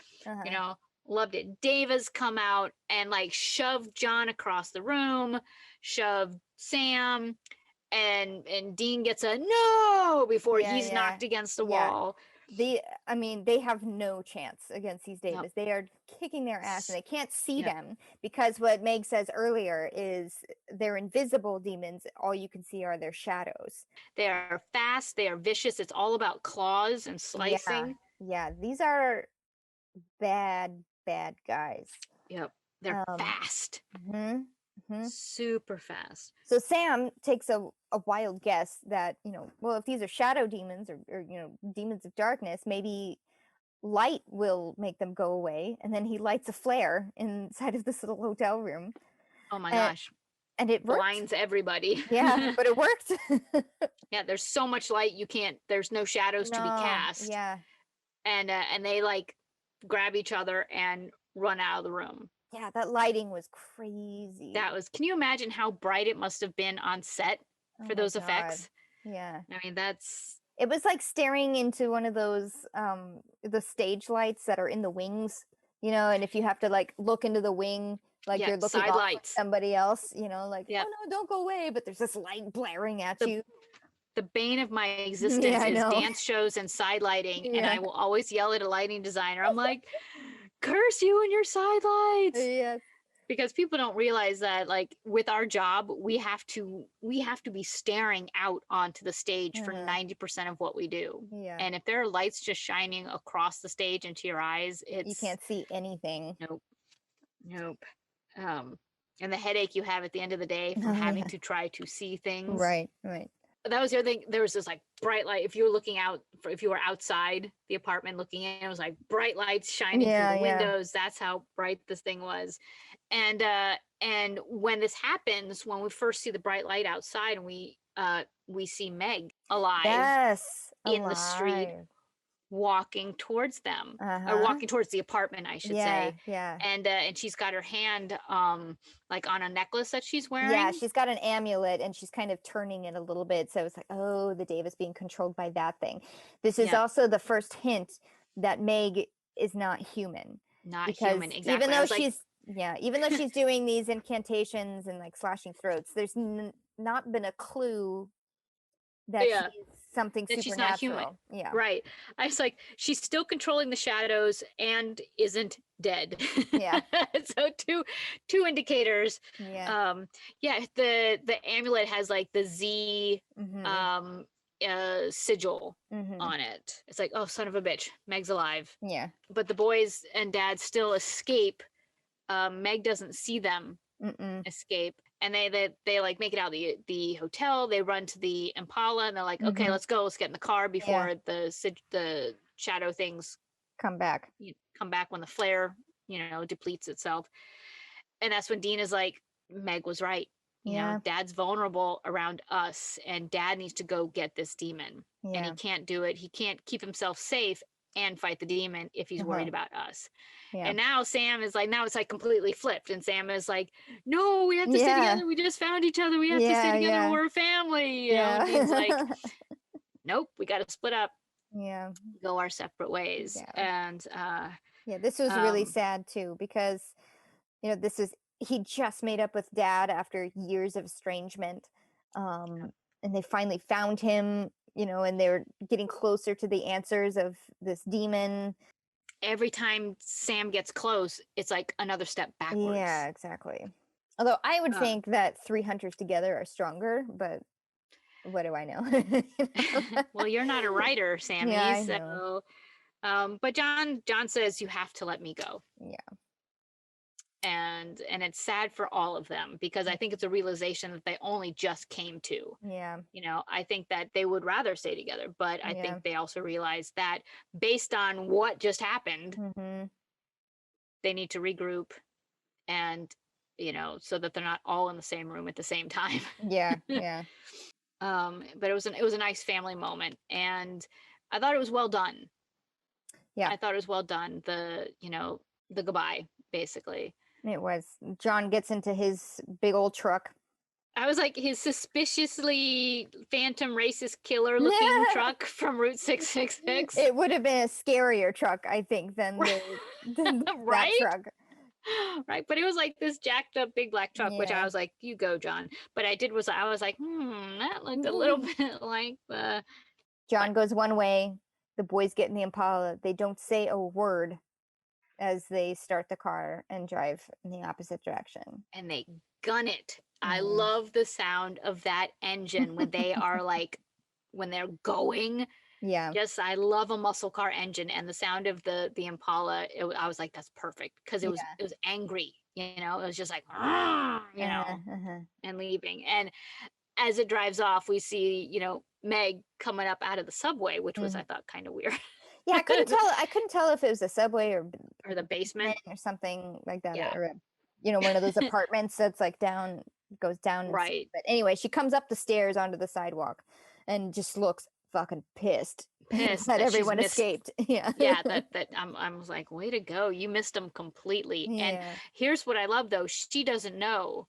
Loved it. Deva's come out and like shoved John across the room, shoved Sam, and Dean gets a no before he's knocked against the wall. They have no chance against these Devas. Nope. They are kicking their ass, and they can't see them because what Meg says earlier is they're invisible demons. All you can see are their shadows. They are fast. They are vicious. It's all about claws and slicing. Yeah. These are bad guys. Yep. They're fast. Super fast. So Sam takes a wild guess that, if these are shadow demons or demons of darkness, maybe light will make them go away. And then he lights a flare inside of this little hotel room. Oh my and, gosh. and it worked. Blinds everybody. Yeah, but it worked. Yeah, there's so much light there's no shadows to be cast. Yeah. And they like grab each other and run out of the room. Yeah, that lighting was crazy. Can you imagine how bright it must have been on set for those effects? Yeah. I mean, it was like staring into one of those the stage lights that are in the wings, and if you have to like look into the wing, like you're looking side off lights. at somebody else, like, Yep. oh no, don't go away, but there's this light blaring at you. The bane of my existence is know. dance shows and side lighting, and Yeah. I will always yell at a lighting designer. I'm like, curse you and your side lights. Yes. Because people don't realize that, like, with our job, we have to be staring out onto the stage for 90% of what we do. Yeah. And if there are lights just shining across the stage into your eyes, you can't see anything. Nope. And the headache you have at the end of the day from having to try to see things. Right. That was the other thing. There was this like bright light. If you were looking out, if you were outside the apartment looking in, it was like bright lights shining through the windows. That's how bright this thing was. And when this happens, when we first see the bright light outside, and we see Meg alive in the street, walking towards them, or walking towards the apartment, I should say. Yeah. And she's got her hand like on a necklace that she's wearing. Yeah, she's got an amulet and she's kind of turning it a little bit. So it's like, oh, the Dave is being controlled by that thing. This is also the first hint that Meg is not human. Not human, exactly. Even though she's doing these incantations and like slashing throats, there's not been a clue that she's something supernatural. She's not human. Yeah. Right. I was like, she's still controlling the shadows and isn't dead. Yeah. So two indicators. Yeah. The amulet has like the Z sigil on it. It's like, oh, son of a bitch, Meg's alive. Yeah. But the boys and dad still escape. Meg doesn't see them escape. And they like make it out the hotel. They run to the Impala and they're like, okay, let's go. Let's get in the car before the shadow things come back. Come back when the flare, depletes itself. And that's when Dean is like, Meg was right. You know, Dad's vulnerable around us, and Dad needs to go get this demon. Yeah. And he can't do it. He can't keep himself safe and fight the demon if he's worried about us. Yeah. And now Sam is like, now it's like completely flipped. And Sam is like, no, we have to stay together. We just found each other. We have to stay together. We're a family. You know? And he's like, nope, we got to split up. Yeah. Go our separate ways. Yeah. And this was really sad too, because, he just made up with Dad after years of estrangement. And they finally found him, and they're getting closer to the answers of this demon. Every time Sam gets close, it's like another step backwards. Yeah, exactly. Although I would think that 3 hunters together are stronger, but what do I know? Well, you're not a writer, Sammy. Yeah, I know. But John says you have to let me go. Yeah. And it's sad for all of them, because I think it's a realization that they only just came to. Yeah. I think that they would rather stay together, but I think they also realize that based on what just happened, they need to regroup and, so that they're not all in the same room at the same time. Yeah. Yeah. But it was a nice family moment, and I thought it was well done. Yeah. I thought it was well done. The goodbye, basically. It was. John gets into his big old truck. I was like, his suspiciously phantom racist killer looking truck from Route 666. It would have been a scarier truck, I think, than than right? that truck. Right. But it was like this jacked up big black truck, which I was like, you go, John. But I was like, that looked a little bit like the... John goes one way. The boys get in the Impala. They don't say a word as they start the car and drive in the opposite direction. And they gun it. I love the sound of that engine when they are like, when they're going. Yeah. Just, I love a muscle car engine, and the sound of the Impala, I was like, that's perfect, because it was angry, it was just like, and leaving. And as it drives off, we see, Meg coming up out of the subway, which was, I thought, kind of weird. Yeah, I couldn't tell. I couldn't tell if it was a subway or the basement or something like that, yeah or one of those apartments that's like down, goes down. right But anyway, she comes up the stairs onto the sidewalk, and just looks fucking pissed pissed that that she's everyone missed escaped. Yeah. yeah that I was like way to go, you missed them completely. And Yeah. here's what I love though, she doesn't know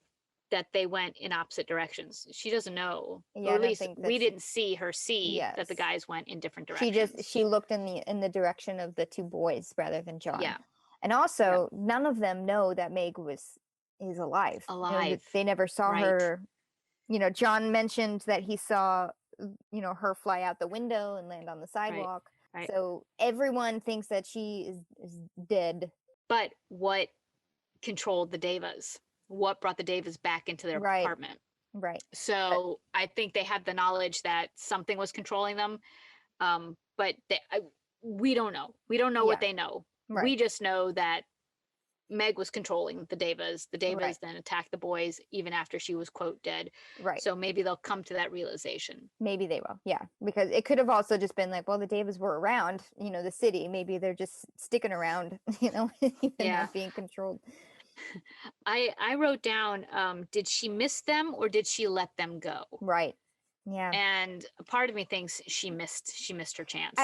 that they went in opposite directions. She doesn't know, Yeah, or I at don't least think that we didn't see her see that the yes. guys went in different directions. She looked in the direction of the two boys rather than John. Yeah. And Yep. also, none of them know that Meg is alive. Alive. They never saw Right. her. John mentioned that he saw, her fly out the window and land on the Right. sidewalk. Right. So everyone thinks that she is dead. But what controlled the Devas? What brought the Devas back into their Right, apartment? right. So I think they had the knowledge that something was controlling them. But we don't know. We don't know what Yeah, they know. right, We just know that Meg was controlling the Devas. The right, Devas then attacked the boys even after she was, quote, dead. right. So maybe they'll come to that realization. Maybe they will. Yeah, because it could have also just been like, well, the Davis were around, the city. Maybe they're just sticking around, even Yeah. not being controlled. I wrote down, did she miss them or did she let them go? Right. Yeah. And a part of me thinks she missed her chance.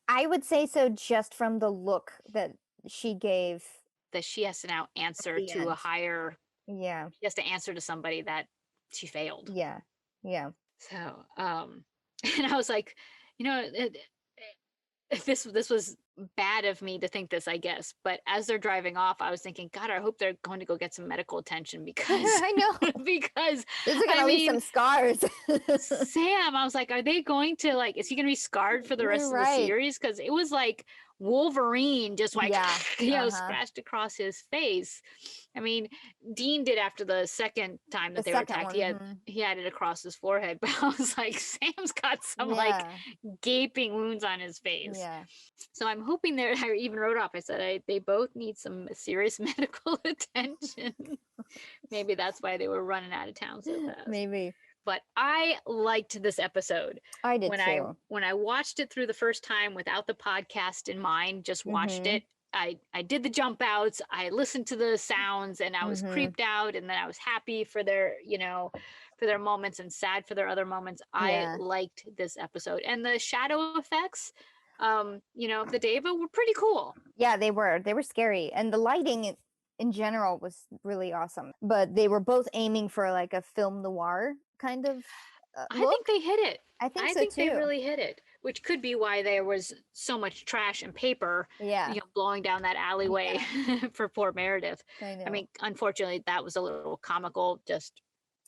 I would say so, just from the look that she gave That she has to now at answer the to a end. higher, Yeah. she has to answer to somebody that she failed. Yeah. Yeah. So, and I was like, you know, this was bad of me to think this, I guess. But as they're driving off, I was thinking, God, I hope they're going to go get some medical attention because I know. because This is I gonna leave mean, some scars. Sam, I was like, are they going to like, is he going to be scarred for the rest of the Right. series? Because it was like Wolverine just like, Yeah. scratched across his face. I mean, Dean did after the second time The that they were second attacked. one. He had it across his forehead, but I was like, Sam's got some like Yeah. gaping wounds on his face. Yeah. So I'm hoping that I even wrote off. I said they both need some serious medical attention. Maybe that's why they were running out of town so fast. Maybe. But I liked this episode. I did too. When I watched it through the first time without the podcast in mind, just watched it. I did the jump outs. I listened to the sounds, and I was creeped out, and then I was happy for their for their moments and sad for their other moments. I liked this episode, and the shadow effects, of the Deva were pretty cool. Yeah, they were. They were scary, and the lighting in general was really awesome. But they were both aiming for like a film noir kind of I look. think they hit it. I think so think too. they really hit it, which could be why there was so much trash and paper, blowing down that alleyway for poor Meredith. I know. I mean, unfortunately, that was a little comical. Just,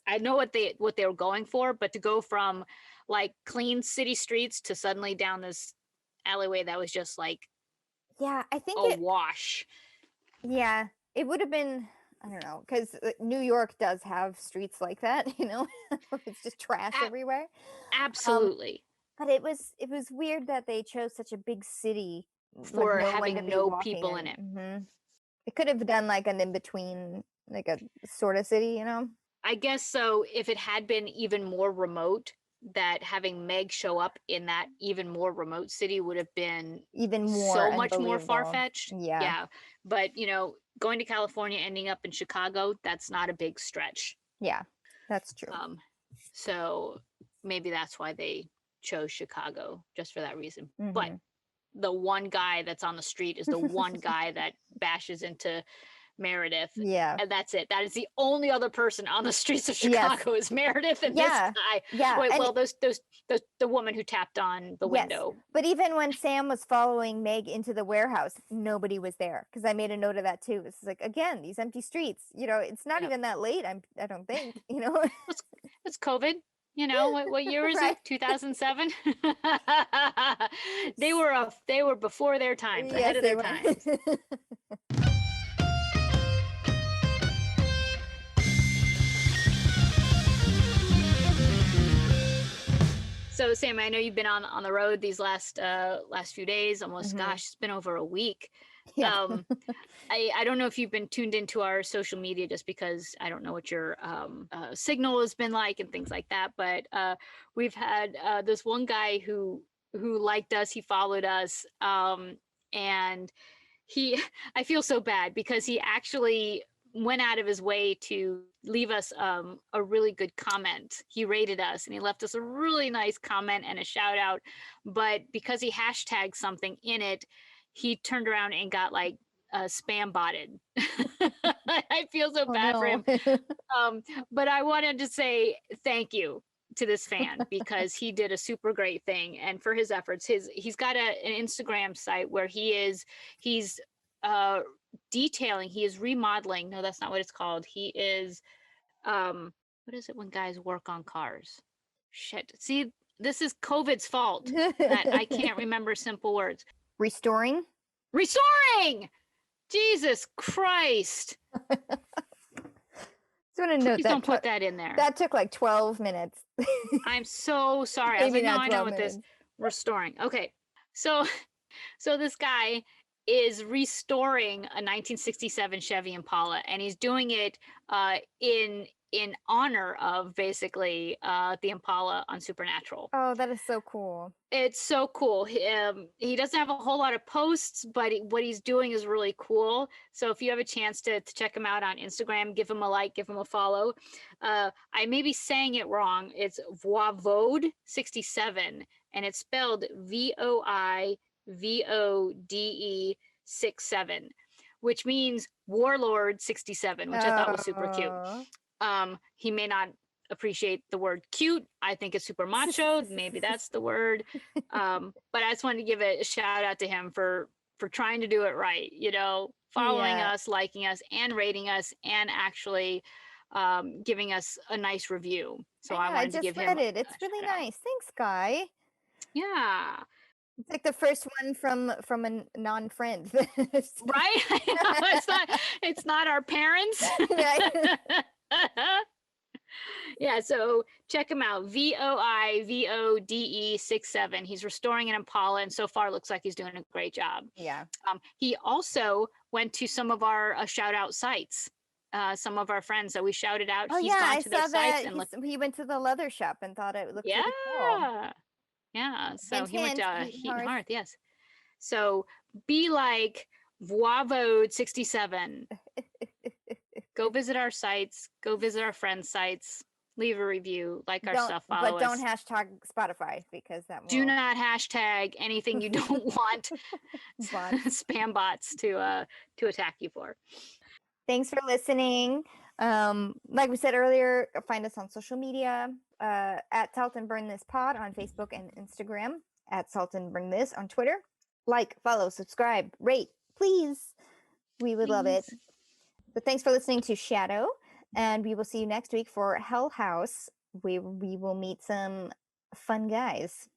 I know what they were going for, but to go from like clean city streets to suddenly down this alleyway that was just like, I think a wash. Yeah, it would have been. I don't know, because New York does have streets like that, where it's just trash everywhere. Absolutely. But it was weird that they chose such a big city for having no people in it. It could have done like an in between, like a sort of city, I guess so. If it had been even more remote, that having Meg show up in that even more remote city would have been even more so much more far-fetched. Yeah. But going to California, ending up in Chicago, that's not a big stretch. Yeah, that's true. So maybe that's why they chose Chicago, just for that reason. But the one guy that's on the street is the one guy that bashes into Meredith. Yeah. And that's it. That is the only other person on the streets of Chicago is Meredith and this guy. Yeah. Wait, well, the woman who tapped on the window. But even when Sam was following Meg into the warehouse, nobody was there, because I made a note of that too. It's like, again, these empty streets. it's not even that late. I don't think. It's COVID. What year is it? 2007. They were before their times, ahead of their times. So Sam, I know you've been on the road these last few days. Almost, gosh, it's been over a week. Yeah. I don't know if you've been tuned into our social media, just because I don't know what your signal has been like and things like that. But we've had this one guy who who liked us. He followed us. And I feel so bad because he actually went out of his way to leave us a really good comment. He rated us and he left us a really nice comment and a shout out. But because he hashtagged something in it, he turned around and got like spam botted. I feel so bad for him. But I wanted to say thank you to this fan because he did a super great thing, and for his efforts. He's got an Instagram site where he's detailing, he is remodeling. No, that's not what it's called. He is what is it when guys work on cars? Shit. See, this is COVID's fault that I can't remember simple words. Restoring? Jesus Christ. Just want to note Please don't put that in there. That took like 12 minutes. I'm so sorry. I was like, no, I know what this restoring. Okay. So this guy is restoring a 1967 Chevy Impala, and he's doing it in honor of basically the Impala on Supernatural. Oh, that is so cool. It's so cool. He doesn't have a whole lot of posts, but what he's doing is really cool. So if you have a chance to check him out on Instagram, give him a like, give him a follow. I may be saying it wrong. It's Voivode67, and it's spelled VOIVODE67, which means Warlord 67, which I thought was super cute. He may not appreciate the word cute. I think it's super macho. Maybe that's the word. But I just wanted to give a shout out to him for trying to do it right, following us, liking us, and rating us, and actually giving us a nice review. So I wanted to give him it. It's really nice. Thanks, Guy. Yeah. It's like the first one from a non-friend. Right? It's not our parents. Yeah, so check him out. VOIVODE67. He's restoring an Impala, and so far looks like he's doing a great job. Yeah. He also went to some of our shout out sites. Some of our friends that we shouted out. Oh, he's gone to their sites and he went to the leather shop and thought it looked really cool. Yeah. So he went to Heat and Hearth, yes. So be like Voivode67. Go visit our sites. Go visit our friends' sites. Leave a review. Like our stuff. Follow us. But don't hashtag Spotify because that will... Do not hashtag anything you don't want spam bots to attack you for. Thanks for listening. Like we said earlier, find us on social media at Salt and Burn This Pod on Facebook and Instagram, at Salt and Burn This on Twitter. Like, follow, subscribe, rate, please. We would love it. But thanks for listening to Shadow, and we will see you next week for Hell House. We will meet some fun guys.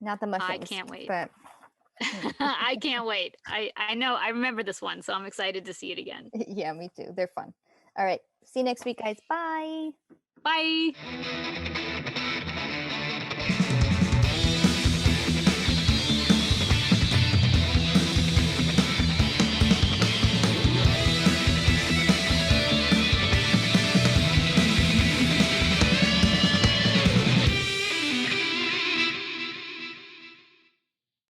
Not the mushrooms. I can't wait. But I can't wait. I know. I remember this one, so I'm excited to see it again. Yeah, me too. They're fun. All right. See you next week, guys. Bye. Bye.